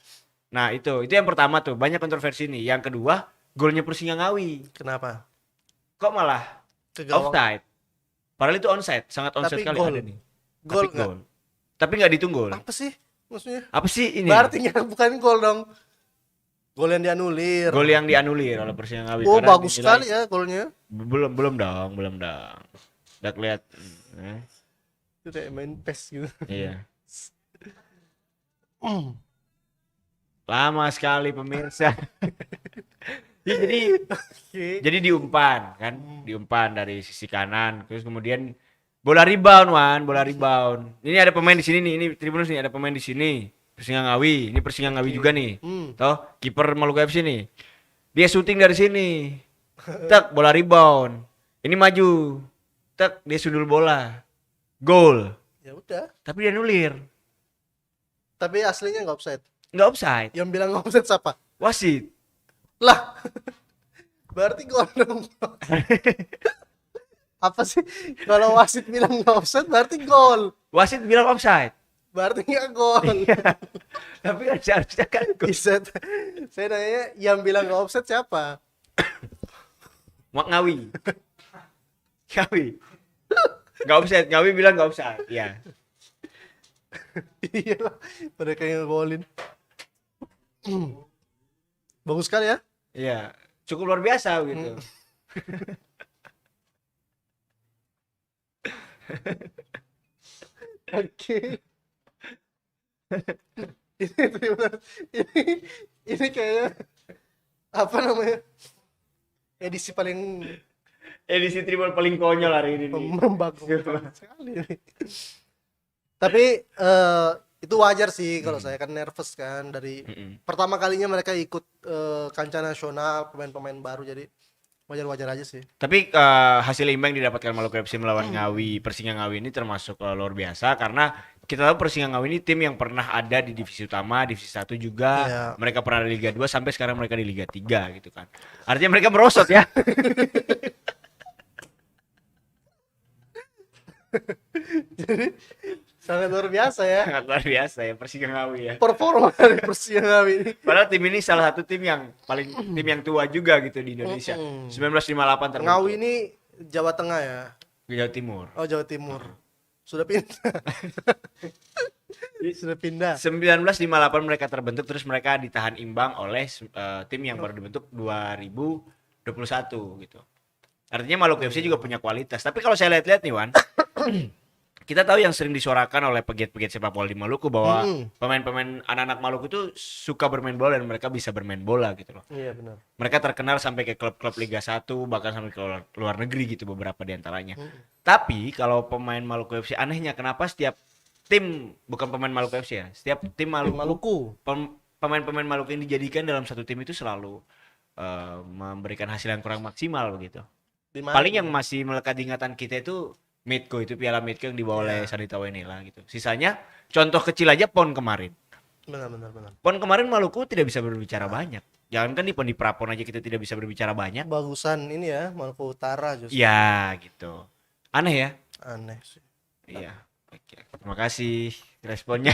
Nah itu yang pertama tuh, banyak kontroversi nih. Yang kedua, golnya Persingangawi. Kenapa? Kok malah Ke gawang. offside? Padahal itu onside, sangat onside Tapi sekali gol. ada nih. Gol Tapi gol. Tapi nggak dihitung gol. Apa sih maksudnya? Apa sih ini? Berarti bukan gol dong. Gol yang dianulir. Gol yang dianulir oleh Persingangawi. Oh, karena bagus dinilai- sekali ya golnya. Belum dong. Udah kelihatan. Itu kayak main PES gitu. Iya. Lama sekali pemirsa. Ya, Oke. jadi diumpan kan, diumpan dari sisi kanan, terus kemudian bola rebound. Ini ada pemain di sini nih, ini Tribunus nih, ada pemain di sini. Persingangawi, ini Persingangawi juga nih. Toh, kiper Maluku FC nih. Dia syuting dari sini. Tak, bola rebound. Ini maju. Tak, dia sundul bola. Gol. Ya udah. Tapi dia nulir. Tapi aslinya nggak offside. Nggak offside. Yang bilang nggak offside siapa? Wasit. Lah. Berarti gol dong. Apa sih? Kalau wasit bilang nggak offside berarti gol. Wasit bilang offside. Berarti nggak gol. Tapi kan seharusnya kan gol. Bisa. Saya nanya yang bilang nggak offside siapa? Ngawi. Nggak offside. Ngawi bilang nggak offside. Iya. Iya, mereka yang ngegolin. Bagus sekali ya. Iya. Cukup luar biasa gitu. Oke. ini kayaknya apa namanya? Edisi paling Edisi Tribun paling konyol hari ini. membanggakan sekali ini. Tapi itu wajar sih kalau saya kan nervous kan dari pertama kalinya mereka ikut kancah nasional, pemain-pemain baru, jadi wajar-wajar aja sih. Tapi hasil imbang didapatkan Maluku FC melawan Ngawi, Persingangawi ini termasuk luar biasa karena kita tahu Persingangawi ini tim yang pernah ada di divisi utama, divisi 1 juga. Iya. Mereka pernah di Liga 2 sampai sekarang mereka di Liga 3 gitu kan. Artinya mereka merosot ya. Jadi sangat luar biasa ya. Sangat luar biasa ya Persingangawi ya. Performa dari Persingangawi ini. Padahal tim ini salah satu tim yang tua juga gitu di Indonesia. 1958 terbentuk. Ngawi ini Jawa Tengah ya. Jawa Timur. Oh, Jawa Timur. Sudah pindah. Sudah pindah. 1958 mereka terbentuk, terus mereka ditahan imbang oleh tim yang baru dibentuk 2021 gitu. Artinya Maluku FC juga punya kualitas. Tapi kalau saya lihat-lihat nih Wan, kita tahu yang sering disuarakan oleh pegiat-pegiat sepak bola di Maluku bahwa pemain-pemain anak-anak Maluku itu suka bermain bola dan mereka bisa bermain bola gitu loh. Iya benar. Mereka terkenal sampai ke klub-klub Liga 1, bahkan sampai ke luar negeri gitu beberapa di antaranya. Tapi kalau pemain Maluku FC, anehnya kenapa setiap tim, bukan pemain Maluku FC ya, setiap tim Maluku, pemain-pemain Maluku yang dijadikan dalam satu tim itu selalu memberikan hasil yang kurang maksimal begitu. Paling yang masih melekat di ingatan kita itu Midco, itu Piala Midco yang dibawa oleh Sanita Wenila gitu. Sisanya contoh kecil aja PON kemarin. Benar. PON kemarin Maluku tidak bisa berbicara banyak. Jangankan di PON, di Prapon aja kita tidak bisa berbicara banyak. Bagusan ini ya, Maluku Utara justru. Ya gitu. Aneh ya? Aneh sih. Iya. Oke. Terima kasih responnya.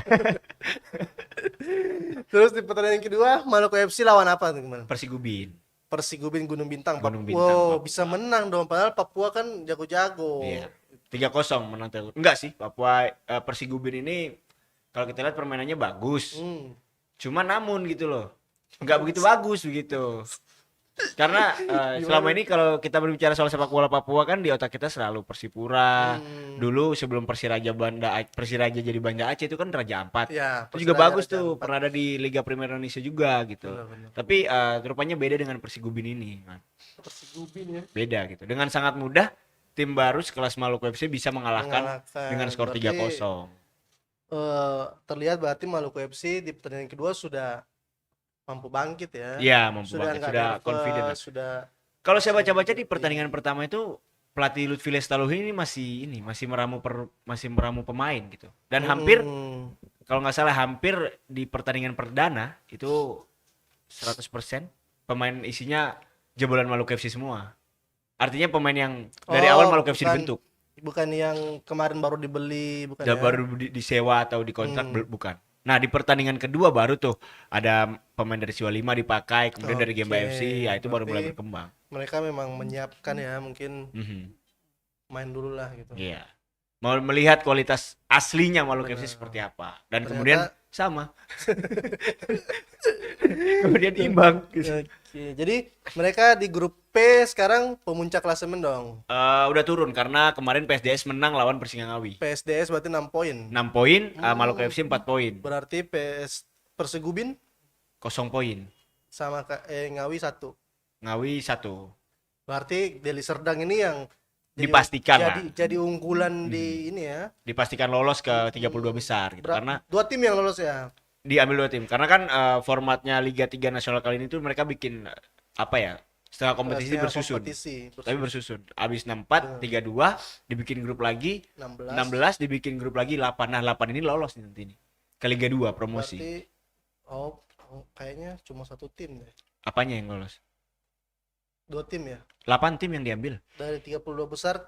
Terus di pertandingan kedua Maluku FC lawan apa tuh gimana? Persigubin. Persigubin Gunung Bintang. Gunung Wow, Bintang, Papua. bisa menang dong, padahal Papua kan jago-jago. Iya. 3-0 menang. Enggak sih, Papua Persigubin ini Kalau kita lihat permainannya bagus. Hmm. Cuma namun gitu loh. Nggak begitu bagus begitu. Karena selama ini kalau kita berbicara soal sepak bola Papua kan di otak kita selalu Persipura. Dulu sebelum Persiraja jadi Banda Aceh itu kan Raja Ampat. Ya, Itu juga Persiraja bagus Raja tuh, Ampat. pernah ada di Liga Primer Indonesia juga gitu. Benar-benar. Tapi rupanya beda dengan Persigubin ini, kan. Persigubin ya. Beda gitu. Dengan sangat mudah tim baru sekelas Maluku FC bisa mengalahkan dengan skor Berarti, 3-0. terlihat berarti Maluku FC di pertandingan kedua sudah mampu bangkit ya. Iya, mampu Sudah bangkit, nggak sudah nervous, confident lah. sudah Kalau saya baca-baca di pertandingan pertama itu pelatih Lutfi Lestaluhi ini masih meramu pemain gitu. Dan hampir kalau nggak salah hampir di pertandingan perdana itu 100% pemain isinya jebolan Maluku FC semua. Artinya pemain yang dari awal Maluku FC dibentuk. bukan yang kemarin baru dibeli, bukan Dan ya? baru disewa atau dikontrak bukan. Nah, di pertandingan kedua baru tuh ada pemain dari Siwa 5 dipakai, kemudian dari Gemba Oke, FC, ya itu baru mulai berarti berkembang. Mereka memang menyiapkan ya, mungkin Mhm. main dulu lah gitu. Iya. Mau melihat kualitas aslinya Maluku FC seperti apa. Dan kemudian sama. Kemudian imbang. Oke, jadi mereka di grup P sekarang pemuncak klasemen dong. Udah turun karena kemarin PSDS menang lawan Persingangawi. PSDS berarti 6 poin. 6 poin, Maluku FC 4 poin. Berarti Persegubin 0 poin. sama Ngawi 1. Ngawi 1. Berarti Deli Serdang ini yang Dipastikan lah. jadi unggulan di ini ya. Dipastikan lolos ke 32 besar gitu. Karena Dua tim yang lolos ya. diambil 2 tim. Karena kan formatnya Liga 3 nasional kali ini tuh mereka bikin apa ya? Setengah kompetisi Setengah bersusun. kompetisi Tapi bersusun. Abis 64, 32 dibikin grup lagi, 16. 16 dibikin grup lagi 8. Nah, 8 ini lolos nih nanti nih. Ke Liga 2 promosi. Berarti kayaknya cuma satu tim deh. Apanya yang lolos? 2 tim ya. 8 tim yang diambil. Dari 32 besar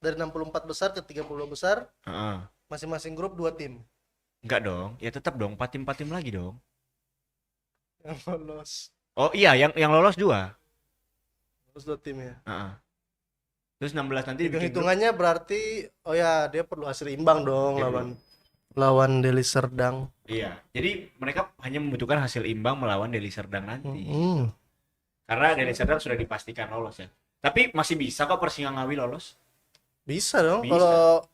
dari 64 besar ke 32 besar, Heeh. masing-masing grup 2 tim Enggak dong. Ya tetap dong 4 tim lagi dong. yang lolos. Oh iya, yang lolos 2. Terus 2 tim ya. Heeh. Terus 16 nanti dibikin grup. Hitung-hitungannya berarti dia perlu hasil imbang dong Iya, lawan Deli Serdang. Iya. Jadi mereka hanya membutuhkan hasil imbang melawan Deli Serdang nanti. Karena Deli Serdang sudah dipastikan lolos ya. Tapi masih bisa kok Persingangawi lolos. Bisa dong Bisa.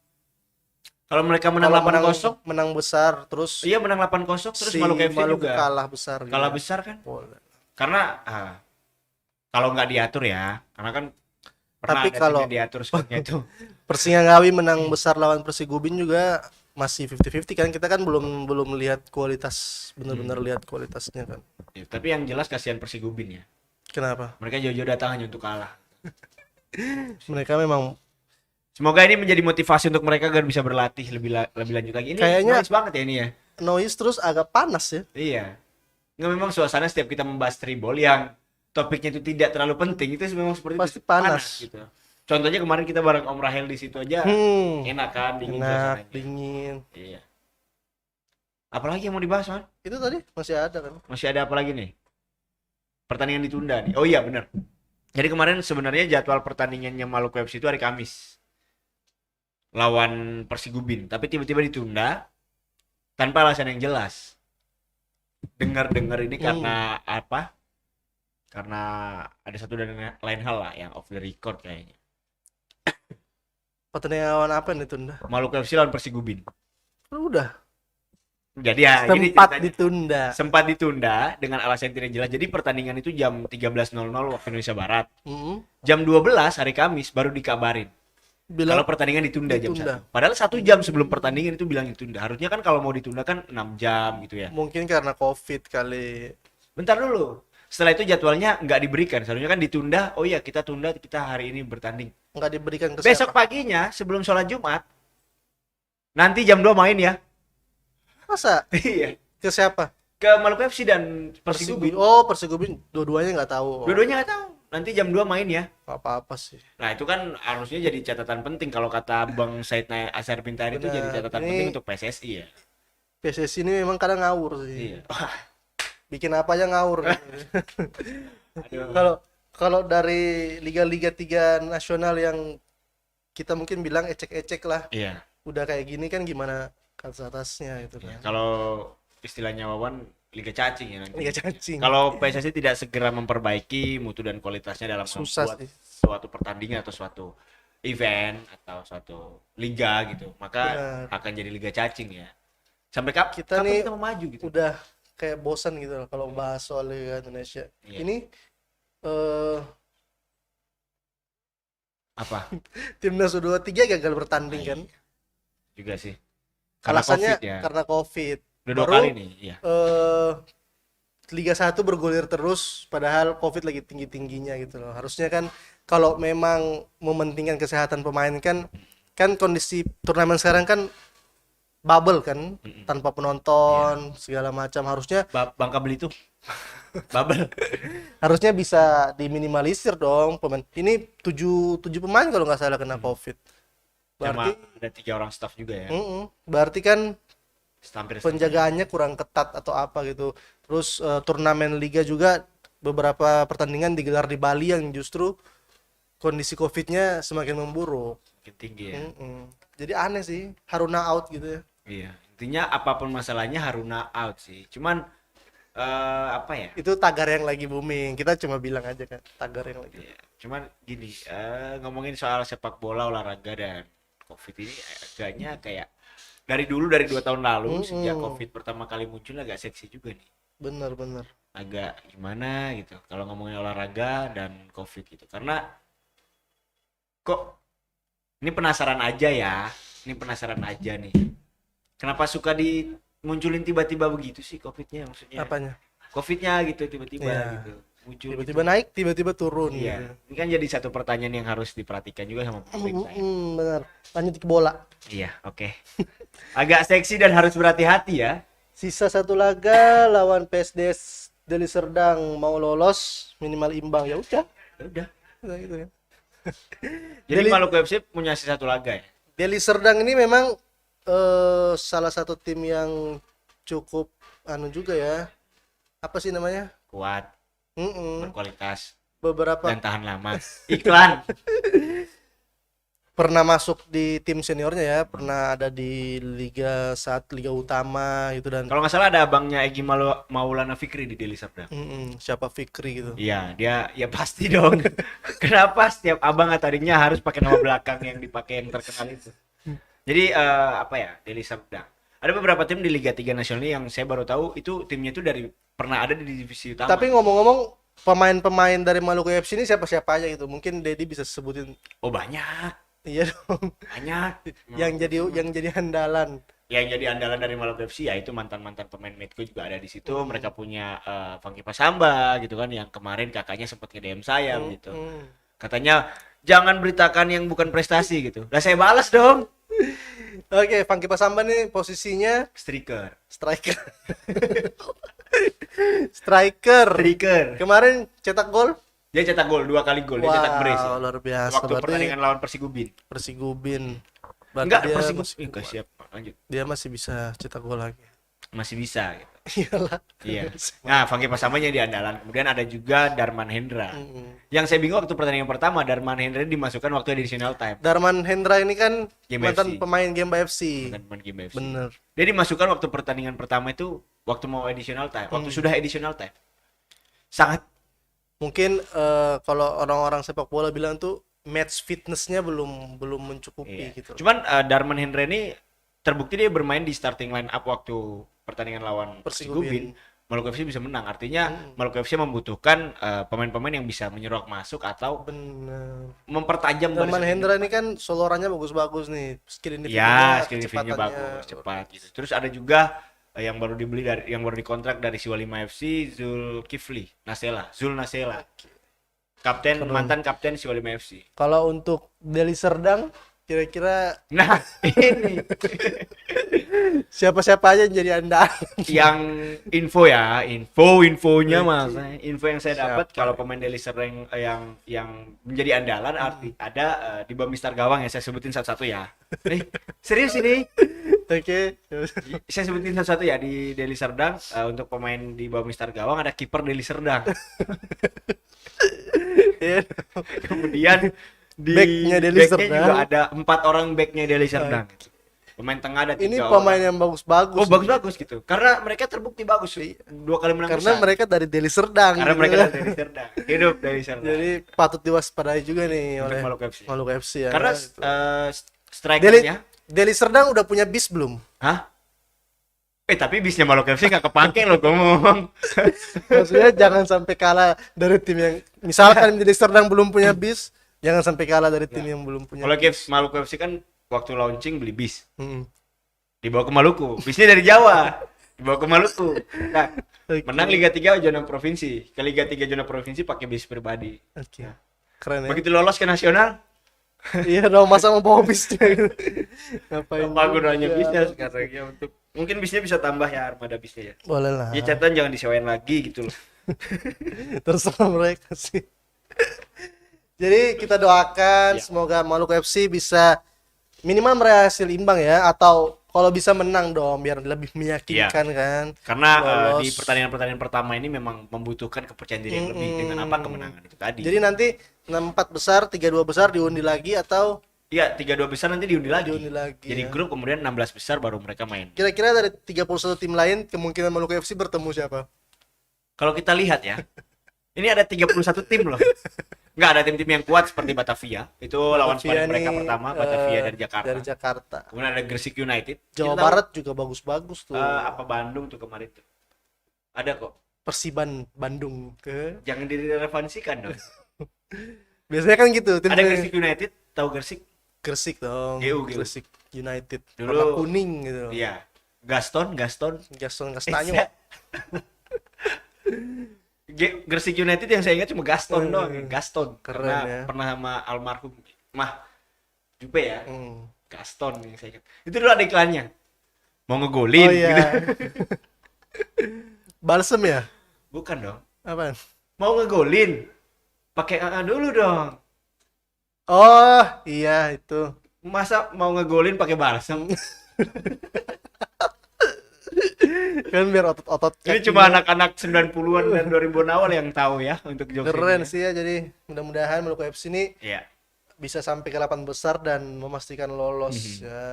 Kalau mereka menang 8-0, menang besar terus iya menang 8-0 terus Maluku FC juga kalah besar gitu. kalah besar kan. Boleh. Karena kalau nggak diatur ya, karena kan pernah Tapi ada kalau tim yang diatur skornya itu. Persinggawi menang besar lawan Persigubin juga masih 50-50 kan, kita kan belum lihat kualitas, benar-benar lihat kualitasnya kan. Ya, tapi yang jelas kasihan Persigubin ya. Kenapa? Mereka jauh-jauh datang hanya untuk kalah. Mereka memang Semoga ini menjadi motivasi untuk mereka agar bisa berlatih lebih lanjut lagi. Ini kayaknya noise banget ya ini ya. noise terus agak panas ya. Iya. Nggak, memang suasana setiap kita membahas tribol yang topiknya itu tidak terlalu penting itu memang seperti Pasti itu, panas. gitu. Contohnya kemarin kita bareng Om Rahel di situ aja enak kan, dingin Enak, suasananya. dingin. Iya. Apalagi yang mau dibahas, Man? Itu tadi masih ada kan? Masih ada apa lagi nih? Pertandingan ditunda nih. Oh iya benar. Jadi kemarin sebenarnya jadwal pertandingannya Maluku FC itu hari Kamis lawan Persigubin, tapi tiba-tiba ditunda tanpa alasan yang jelas. Dengar-dengar ini karena apa? Karena ada satu dan lain hal lah yang off the record kayaknya. Pertandingan lawan apa nih tunda? Maluku FC lawan Persigubin. Udah Jadi ya gini sempat ceritanya. ditunda. Sempat ditunda dengan alasan yang tidak jelas. Jadi pertandingan itu jam 13.00 waktu Indonesia Barat. Jam 12 hari Kamis baru dikabarin kalau pertandingan ditunda jam 1. Padahal 1 jam sebelum pertandingan itu bilang ditunda. Harusnya kan kalau mau ditunda kan 6 jam gitu ya. Mungkin karena COVID kali. Bentar dulu. Setelah itu jadwalnya nggak diberikan. Seharusnya kan ditunda. Oh iya kita tunda, kita hari ini bertanding. Nggak diberikan ke Besok siapa? paginya sebelum sholat Jumat. Nanti jam 2 main ya. Masa? Iya. Ke siapa? Ke Maluku FC dan Persigubin. Oh, Persigubin dua-duanya nggak tahu. Dua-duanya nggak tahu. Nanti jam 2 main ya. Apa-apa sih. Nah itu kan harusnya jadi catatan penting kalau kata Bang Said Asar Pintar itu jadi catatan penting untuk PSSI ya. PSSI ini memang kadang ngawur sih. Iya. Bikin apa aja ngawur. Aduh. Kalau dari liga-liga 3 nasional yang kita mungkin bilang ecek-ecek lah. Iya. Udah kayak gini kan gimana atasnya itu Ya, kan. kalau istilahnya Wawan liga cacing ya nanti. Liga cacing. Kalau PSSI tidak segera memperbaiki mutu dan kualitasnya dalam Susah membuat sih. suatu pertandingan atau suatu event atau suatu liga gitu, maka Benar. akan jadi liga cacing ya. Sampai Kita kapan nih kita mau maju gitu? udah kayak bosan gitu loh kalau bahas soal Liga Indonesia. Iya. Ini eh Apa? timnas U23 gagal bertanding kan. Juga sih. Karena Alasannya COVID ya. karena COVID. Udah 2 Baru kali nih, iya. Liga 1 bergulir terus padahal COVID lagi tinggi-tingginya gitu loh. Harusnya kan kalau memang mementingkan kesehatan pemain kan kondisi turnamen sekarang kan bubble kan, tanpa penonton segala macam. Harusnya Bangka Belitung. Bubble. harusnya bisa diminimalisir dong pemain. Ini 7 pemain kalau nggak salah kena COVID. Sama Berarti ada 3 orang staff juga ya. berarti kan Hampir penjagaannya kurang ketat atau apa gitu. Terus turnamen liga juga beberapa pertandingan digelar di Bali yang justru kondisi COVID-nya semakin memburuk. makin tinggi ya. Jadi aneh sih, Haruna out gitu ya. Iya. Intinya apapun masalahnya Haruna out sih. Cuman apa ya? Itu tagar yang lagi booming. Kita cuma bilang aja kan, tagar yang lagi. Iya. Cuman gini, ngomongin soal sepak bola, olahraga dan COVID ini agaknya kayak dari 2 tahun lalu sejak COVID pertama kali muncul agak seksi juga nih. Bener. Agak gimana gitu kalau ngomongin olahraga dan COVID gitu. Karena kok ini penasaran aja nih. Kenapa suka dimunculin tiba-tiba begitu sih COVID-nya maksudnya? Apanya? COVID-nya gitu tiba-tiba Iya. gitu. Muncul Tiba-tiba naik, tiba-tiba turun Iya. gitu. Ini kan jadi satu pertanyaan yang harus diperhatikan juga sama pemerintah. Ya. Bener. Lanjut ke bola. Iya, oke. Agak seksi dan harus berhati-hati ya. Sisa satu laga lawan PSDS Deli Serdang, mau lolos minimal imbang, ya udah. Ya udah. Udah gitu kan. Jadi Deli- Maluku FC punya sisa satu laga ya. Deli Serdang ini memang salah satu tim yang cukup juga ya. Apa sih namanya? Kuat, Mm-mm. berkualitas Beberapa dan tahan lama. Iklan. pernah masuk di tim seniornya ya, pernah ada di Liga Liga Utama gitu dan Kalau nggak salah ada abangnya Egy Maulana Fikri di Deli Serdang. siapa Fikri gitu. Iya, dia ya pasti dong. Kenapa setiap abang tadinya harus pakai nama belakang yang dipakai yang terkenal itu? Jadi apa ya, Deli Serdang. Ada beberapa tim di Liga 3 Nasional ini yang saya baru tahu itu timnya itu dari pernah ada di divisi utama. Tapi ngomong-ngomong pemain-pemain dari Maluku FC ini siapa-siapa aja gitu. Mungkin Dedi bisa sebutin. Oh banyak, Iya dong. banyak. yang jadi andalan. Yang jadi andalan dari Maluku FC ya itu mantan-mantan pemain Medco juga ada di situ. Mereka punya Funky Pasamba gitu kan yang kemarin kakaknya sempat nge-DM saya gitu. Katanya jangan beritakan yang bukan prestasi gitu. Lah saya balas dong. Oke, Funky Pasamba nih posisinya Striker. striker. Striker. Striker. Kemarin cetak gol. Dia cetak gol 2 kali gol. Dia cetak brace. Ya. Luar biasa. Waktu Berarti pertandingan lawan Persigubin. Persigubin. Berarti Enggak, dia Persigubin. masih, Enggak siap. Lanjut. dia masih bisa cetak gol lagi. Masih bisa gitu. Iyalah. Iya. Nah, Funky Pasamanya di andalan. Kemudian ada juga Darman Hendra. Yang saya bingung waktu pertandingan pertama Darman Hendra dimasukkan waktu additional time. Darman Hendra ini kan Game mantan FC. pemain Game FC. Bukan pemain Game FC. Bener. Dia dimasukkan waktu pertandingan pertama itu waktu mau additional time. Waktu sudah additional time. Sangat Mungkin kalau orang-orang sepak bola bilang tuh match fitnessnya belum mencukupi iya. gitu. Cuman Darman Hendra ini terbukti dia bermain di starting line up waktu pertandingan lawan Persigubin. Maluku FC bisa menang. Artinya Maluku FC membutuhkan pemain-pemain yang bisa menyerok masuk atau Bener. mempertajam Darman barisan Hendra ini kan solorannya bagus-bagus nih. Skill individunya, ya, skill individunya kecepatannya. bagus, cepat gitu. Terus ada juga yang baru dibeli yang baru dikontrak dari Siwalima FC, Zul Nasela. Mantan kapten Siwalima FC. Kalau untuk Deli Serdang kira-kira Nah, ini siapa-siapa aja yang jadi andalan? yang infonya mas. Info yang saya dapat Siapa? kalau pemain Deli Serdang yang menjadi andalan ada di bawah Mister Gawang ya, saya sebutin satu-satu ya. Serius ini. Oke. Saya sebutin satu-satu ya di Deli Serdang. Untuk pemain di bawah Mister Gawang ada kiper Deli Serdang. Iya. Kemudian di Backnya Deli backnya Serdang. juga ada 4 orang backnya Deli Serdang. Pemain tengah ada 3 Ini orang. pemain yang bagus-bagus. Oh, bagus-bagus gitu. Karena mereka terbukti bagus. 2 kali menang Karena besar. mereka dari Deli Serdang. Karena gitu mereka kan. dari Serdang. Hidup dari Serdang. Jadi patut diwaspadai juga nih Untuk oleh Maluku FC. Maluku FC ya. Karena gitu. strikernya, Deli Serdang udah punya bis belum? hah? Tapi bisnya Maluku FC nggak kepake loh, gue ngomong. Maksudnya jangan sampai kalah dari tim yang misalkan Deli Serdang belum punya bis, jangan sampai kalah dari tim yang belum punya. Maluku FC kan waktu launching beli bis, Mm-mm. dibawa ke Maluku. Bisnya dari Jawa, dibawa ke Maluku. Nah, Oke. menang Liga 3 zona provinsi. Ke Liga 3 zona provinsi pakai bis pribadi. Oke. Keren ya. Begitu lolos ke nasional, Iya dong, masa mau bawa bisnya gitu. Ngapain? apa gunanya juga. bisnya sekarang ya untuk mungkin bisnya bisa tambah ya armada bisnya ya. Boleh lah. Ya catatan jangan disewain lagi gitu loh. Terserah mereka sih. Jadi kita doakan Ya. semoga Maluku FC bisa minimal meraih hasil imbang ya, atau kalau bisa menang dong biar lebih meyakinkan kan. Karena Lolos. di pertandingan-pertandingan pertama ini memang membutuhkan kepercayaan diri yang lebih dengan apa kemenangan itu tadi. Jadi nanti 4 besar, 3-2 besar diundi lagi atau Iya, 3-2 besar nanti diundi lagi. diundi lagi. Jadi ya. grup kemudian 16 besar baru mereka main. Kira-kira dari 31 tim lain kemungkinan Maluku FC bertemu siapa? Kalau kita lihat ya, ini ada 31 tim loh. Nggak ada tim-tim yang kuat seperti Batavia. Itu lawan Batavia sparring mereka nih, pertama, Batavia dari Jakarta. Dari Jakarta. Kemudian ada Gresik United. Jawa Kita tahu, Barat juga bagus-bagus tuh. apa Bandung tuh kemarin tuh. Ada kok. Persiban Bandung ke. Jangan direlevansikan dong. Biasanya kan gitu. Tim Ada Gresik United, tahu Gresik? Gresik dong. GU. Gresik United. Dulu- Warna kuning gitu. Iya. Gaston. Gaston Castanyo. Gresik United yang saya ingat cuma Gaston doang, Gaston. Keren Karena ya. pernah sama almarhum Mah Jupe ya. Hmm. Gaston yang saya ingat. Itu dulu ada iklannya. Mau ngegolin Oh iya. gitu. Balsem ya? Bukan dong. Apaan? Mau ngegolin. Pakai AA dulu dong. Oh iya itu. Masa mau ngegolin pakai balsam? Kan biar otot-otot Ini kaki. cuma anak-anak 90-an dan 2000-an awal yang tahu ya untuk jokes Keren ini. sih ya. Jadi mudah-mudahan Maluku FC ini Iya. bisa sampai ke 8 besar dan memastikan lolos Mhm. ya.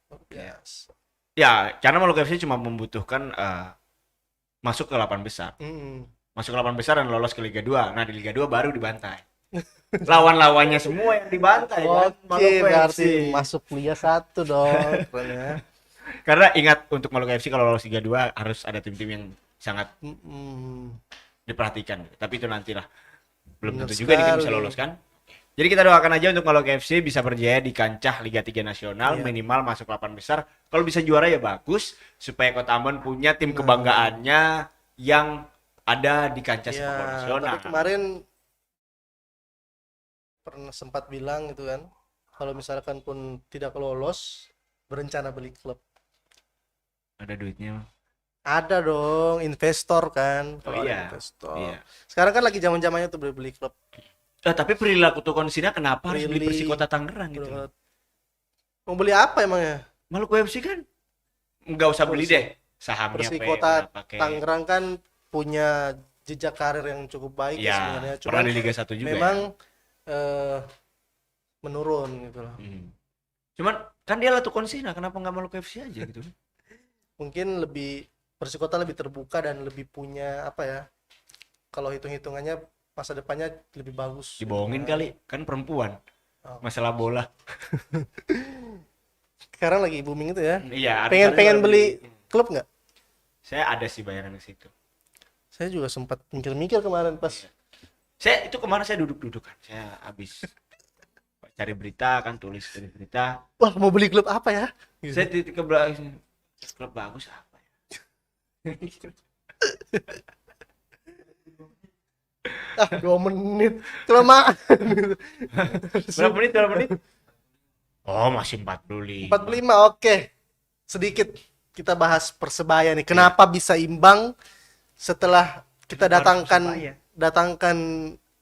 Luar biasa. Ya, karena Maluku FC cuma membutuhkan masuk ke 8 besar. Mm. Masuk ke 8 besar dan lolos ke Liga 2. Nah, di Liga 2 baru dibantai. Lawan-lawannya semua yang dibantai kan. Oke, Maluku berarti FC. masuk Liga 1 dong. Keren ya. Karena ingat untuk Maluku FC kalau lolos Liga 2 harus ada tim-tim yang sangat Mm-mm. diperhatikan. Tapi itu nantilah. Belum Benar tentu juga nih kan bisa sekali. lolos kan. Jadi kita doakan aja untuk Maluku FC bisa berjaya di kancah Liga 3 nasional, Iya. minimal masuk 8 besar. Kalau bisa juara ya bagus supaya Kota Ambon punya tim Nah. kebanggaannya yang ada di kancah sepak bola Ya, nasional. tapi kemarin pernah sempat bilang gitu kan, kalau misalkan pun tidak lolos, berencana beli klub. Ada duitnya. Ada dong, investor kan. Oh Kalau ada iya. investor. Iya. Sekarang kan lagi zaman-zamannya tuh beli klub. Tapi perilaku Tukonsina kenapa harus beli Prilly. Persikota Tangerang gitu? Udah- Mau beli apa emangnya? Maluku FC kan nggak usah beli deh sahamnya Persikota pakai. Tangerang kan punya jejak karir yang cukup baik ya Ya, sebenarnya. pernah Cuman di Liga 1 juga. memang Ya. menurun gitu loh. Cuman kan dia lah Tukonsina, kenapa nggak Maluku FC aja gitu? Mungkin lebih Persikota lebih terbuka dan lebih punya apa ya? Kalau hitung-hitungannya masa depannya lebih bagus. Dibohongin kali, kan perempuan. Oh. Masalah bola. Sekarang lagi booming itu ya. Iya, Pengen beli klub nggak? Saya ada sih bayangan ke situ. Saya juga sempat mikir-mikir kemarin pas. Saya itu kemarin saya duduk-duduk kan. Saya habis cari berita kan, tulis dari berita. Wah, mau beli klub apa ya? Gitu. Saya titik ke belakang, klub bagus apa ya? Ah, 2 menit kelamaan. Berapa menit? Oh, masih 45. 45, oke. Sedikit kita bahas Persebaya nih. Kenapa bisa imbang setelah kita Kenapa harus Persebaya? datangkan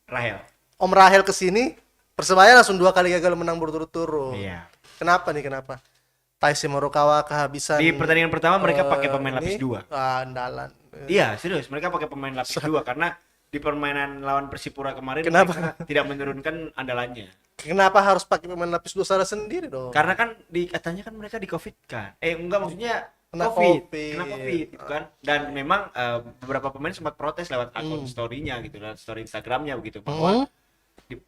Rahel. Om Rahel ke sini, Persebaya langsung 2 kali gagal menang berturut-turut. Iya. Kenapa nih? Kenapa? Taisi Morokawa kehabisan. Di pertandingan pertama mereka pakai pemain ini, lapis 2. Andalan. Iya, serius. Mereka pakai pemain lapis 2 karena di permainan lawan Persipura kemarin Kenapa? mereka tidak menurunkan andalannya. Kenapa harus pakai pemain lapis dua saudara sendiri dong? Karena kan katanya kan mereka di COVID kan. Enggak, maksudnya Kena COVID. COVID. Kena COVID gitu kan. Dan memang beberapa pemain sempat protes lewat akun story-nya gitu, lewat story Instagramnya begitu bahwa di,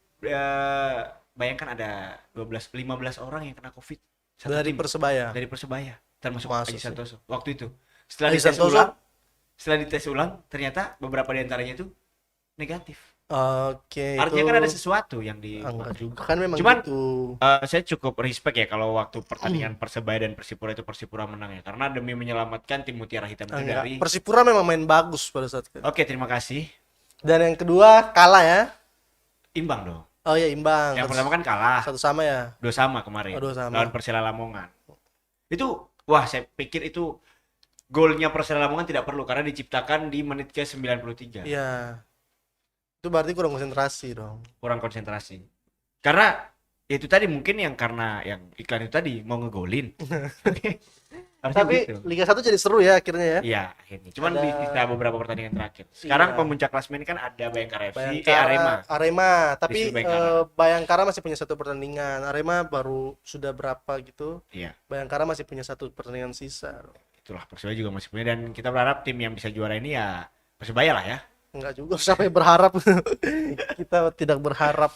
bayangkan ada 15 orang yang kena COVID satu Dari tim. Persebaya. Dari Persebaya, termasuk Masa Aji sih? Santoso waktu itu. Setelah Aji dites Santoso? ulang, ternyata beberapa di antaranya itu negatif. Oke, Artinya itu kan ada sesuatu yang di enggak juga kan memang Cuman, gitu. saya cukup respect ya kalau waktu pertandingan Persebaya dan Persipura itu Persipura menang ya, karena demi menyelamatkan tim Mutiara Hitam itu Enggak. dari. Persipura memang main bagus pada saat itu. Oke, terima kasih. Dan yang kedua kalah ya. Imbang dong. Oh ya imbang. Yang pertama kan kalah, Satu sama ya. 2-2 kemarin. Oh, 2-2. Lawan Persela Lamongan. Itu wah, saya pikir itu golnya Persela Lamongan tidak perlu karena diciptakan di menit ke 93. Iya. Itu berarti kurang konsentrasi dong. Kurang konsentrasi. Karena itu tadi mungkin yang karena yang iklan itu tadi mau ngegolin. Harusnya Tapi gitu. Liga 1 jadi seru ya akhirnya ya. Iya, akhirnya. Cuman Ada- di sisa beberapa pertandingan terakhir. Sekarang Iya. pemuncak klasemen kan ada Bayangkara FC, Bayangkara, Arema. Arema. Tapi Disuruh Bayangkara. Bayangkara masih punya satu pertandingan. Arema baru sudah berapa gitu. Iya, Bayangkara masih punya satu pertandingan sisa. itulah Persebaya juga masih punya, dan kita berharap tim yang bisa juara ini ya Persebaya lah ya. Enggak juga sampai berharap. Kita tidak berharap.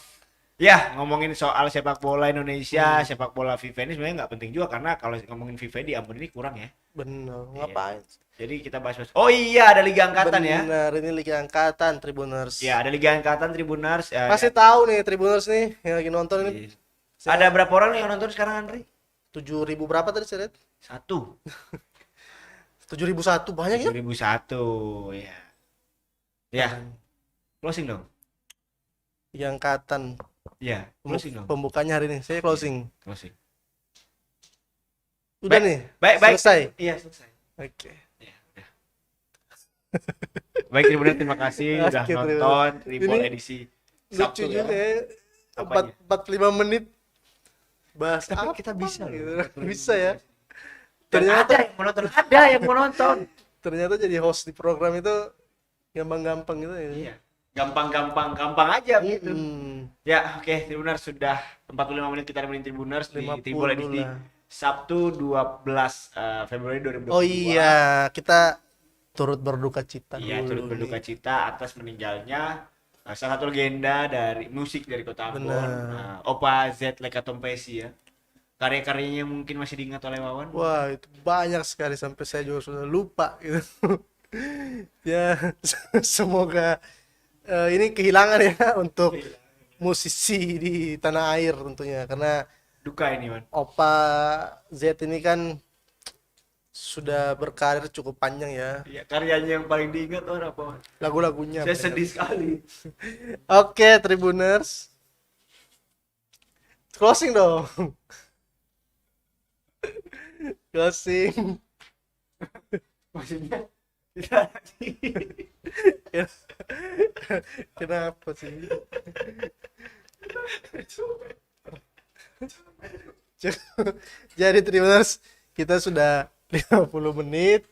Ya, ngomongin soal sepak bola Indonesia, sepak bola FIFA ini sebenarnya nggak penting juga karena kalau ngomongin FIFA di Ambon ini kurang ya. Bener. Iya. Ngapain? Jadi kita bahas. Oh iya, ada Liga Angkatan ya. Bener, ini Liga Angkatan Tribuners. Ya, ada Liga Angkatan Tribuners. Pasti tahu nih Tribuners nih yang lagi nonton ini. Ada berapa orang nih yang nonton sekarang, Andri? 7.000 berapa tadi saya lihat? 1. 7.001 banyak ya? 2001 ya. Ya, closing dong. Liga Angkatan. Ya, closing dong. Pembukanya hari ini. Saya closing. Closing. Udah Baik, nih. Baik. Selesai. Iya, selesai. Oke. Ya, udah. Baik, Tribuners, terima kasih udah Oke, Tribuners. nonton Tribun Ini edisi Lucu Sabtu ya. juga ya. Apanya? 45 menit bahas Tapi apa kita bisa loh. gitu. Bisa ya. Dan Ternyata ada yang mau nonton, ada yang mau nonton. ternyata jadi host di program itu gampang-gampang gitu ya. Iya. Gampang aja gitu. Ya, oke, Tribuners, sudah 45 menit kita nemenin Tribuners di 50 Tribun edisi lah. Sabtu 12 Februari 2022. Oh iya, kita turut berduka cita Iya, dulu turut berduka nih. cita atas meninggalnya salah satu legenda dari musik dari Kota Ambon, Benar. Opa Z Leka Tompesi ya. Karya-karyanya mungkin masih diingat oleh Wawan. Wah, itu banyak sekali sampai saya juga sudah lupa gitu. Ya, semoga ini kehilangan ya untuk musisi di tanah air tentunya karena Duka ini, Wan. Opa Z ini kan sudah berkarir cukup panjang ya. Iya, karyanya yang paling diingat orang apa, Wan? Lagu-lagunya Saya banyak. sedih sekali. Oke, Tribuners. Closing dong. Closing. Maksudnya kita Kenapa sih? Jadi Tribuners, kita sudah 50 menit.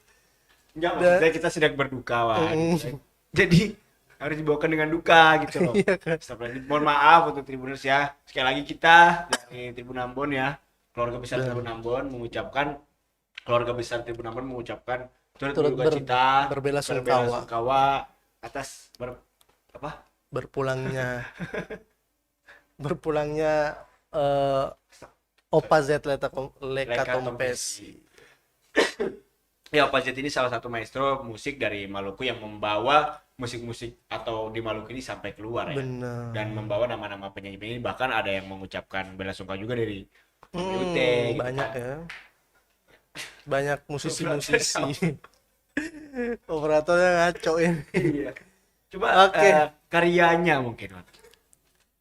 enggak, maksudnya kita sedang berduka, Wan. Jadi harus dibawakan dengan duka gitu loh. Iya kan? Astagfirullahaladzim. Mohon maaf untuk Tribuners ya. Sekali lagi kita dari Tribun Ambon ya, keluarga besar Tribun Ambon mengucapkan turut Turut berduka cita, berbela-sungkawa. atas Berpulangnya Opa Z Leka Tompesi. Ya, Opa Z ini salah satu maestro musik dari Maluku yang membawa musik-musik atau di Maluku ini sampai keluar ya. Benar. Dan membawa nama-nama penyanyi-penyanyi, bahkan ada yang mengucapkan bela sungkawa juga dari UT gitu Banyak kan. ya. Banyak musisi-musisi. Operatornya ngaco ini Iya. Coba Oke. karyanya mungkin, Wan.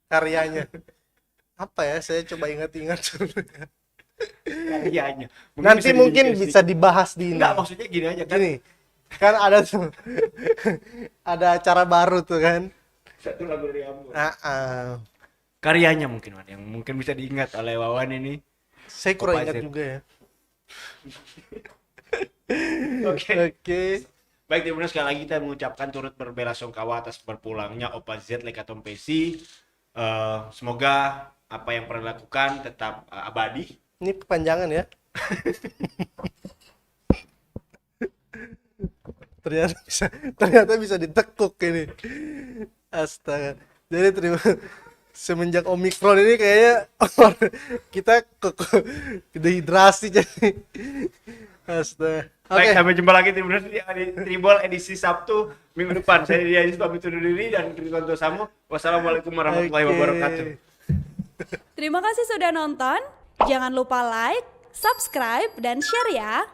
karyanya. Apa ya? Saya coba ingat-ingat dulu. Karyanya. Nanti mungkin didedikasi. bisa dibahas di ini. Enggak, maksudnya gini aja kan. Gini, kan ada tuh ada acara baru tuh kan. Satu lagu dari Ambon. Karyanya Karyanya mungkin, Wan, yang mungkin bisa diingat oleh Wawan ini. saya kurang Opa ingat Z. juga ya. Oke. Oke. Baik, Tribuners, sekali lagi kita mengucapkan turut berbelasungkawa atas berpulangnya Opa Z Lekatom Pesi. Semoga apa yang pernah dilakukan tetap abadi. Ini kepanjangan ya. ternyata bisa ditekuk ini. Astaga. Jadi semenjak Omikron ini kayaknya kita dehidrasi jadi. Astaga. Baik, sampai jumpa lagi Tribuners di Tribol edisi Sabtu minggu depan. Saya Dian pamit undur diri dan Kriswanto Samu. Wassalamualaikum warahmatullahi wabarakatuh. Terima kasih sudah nonton. Jangan lupa like, subscribe, dan share ya.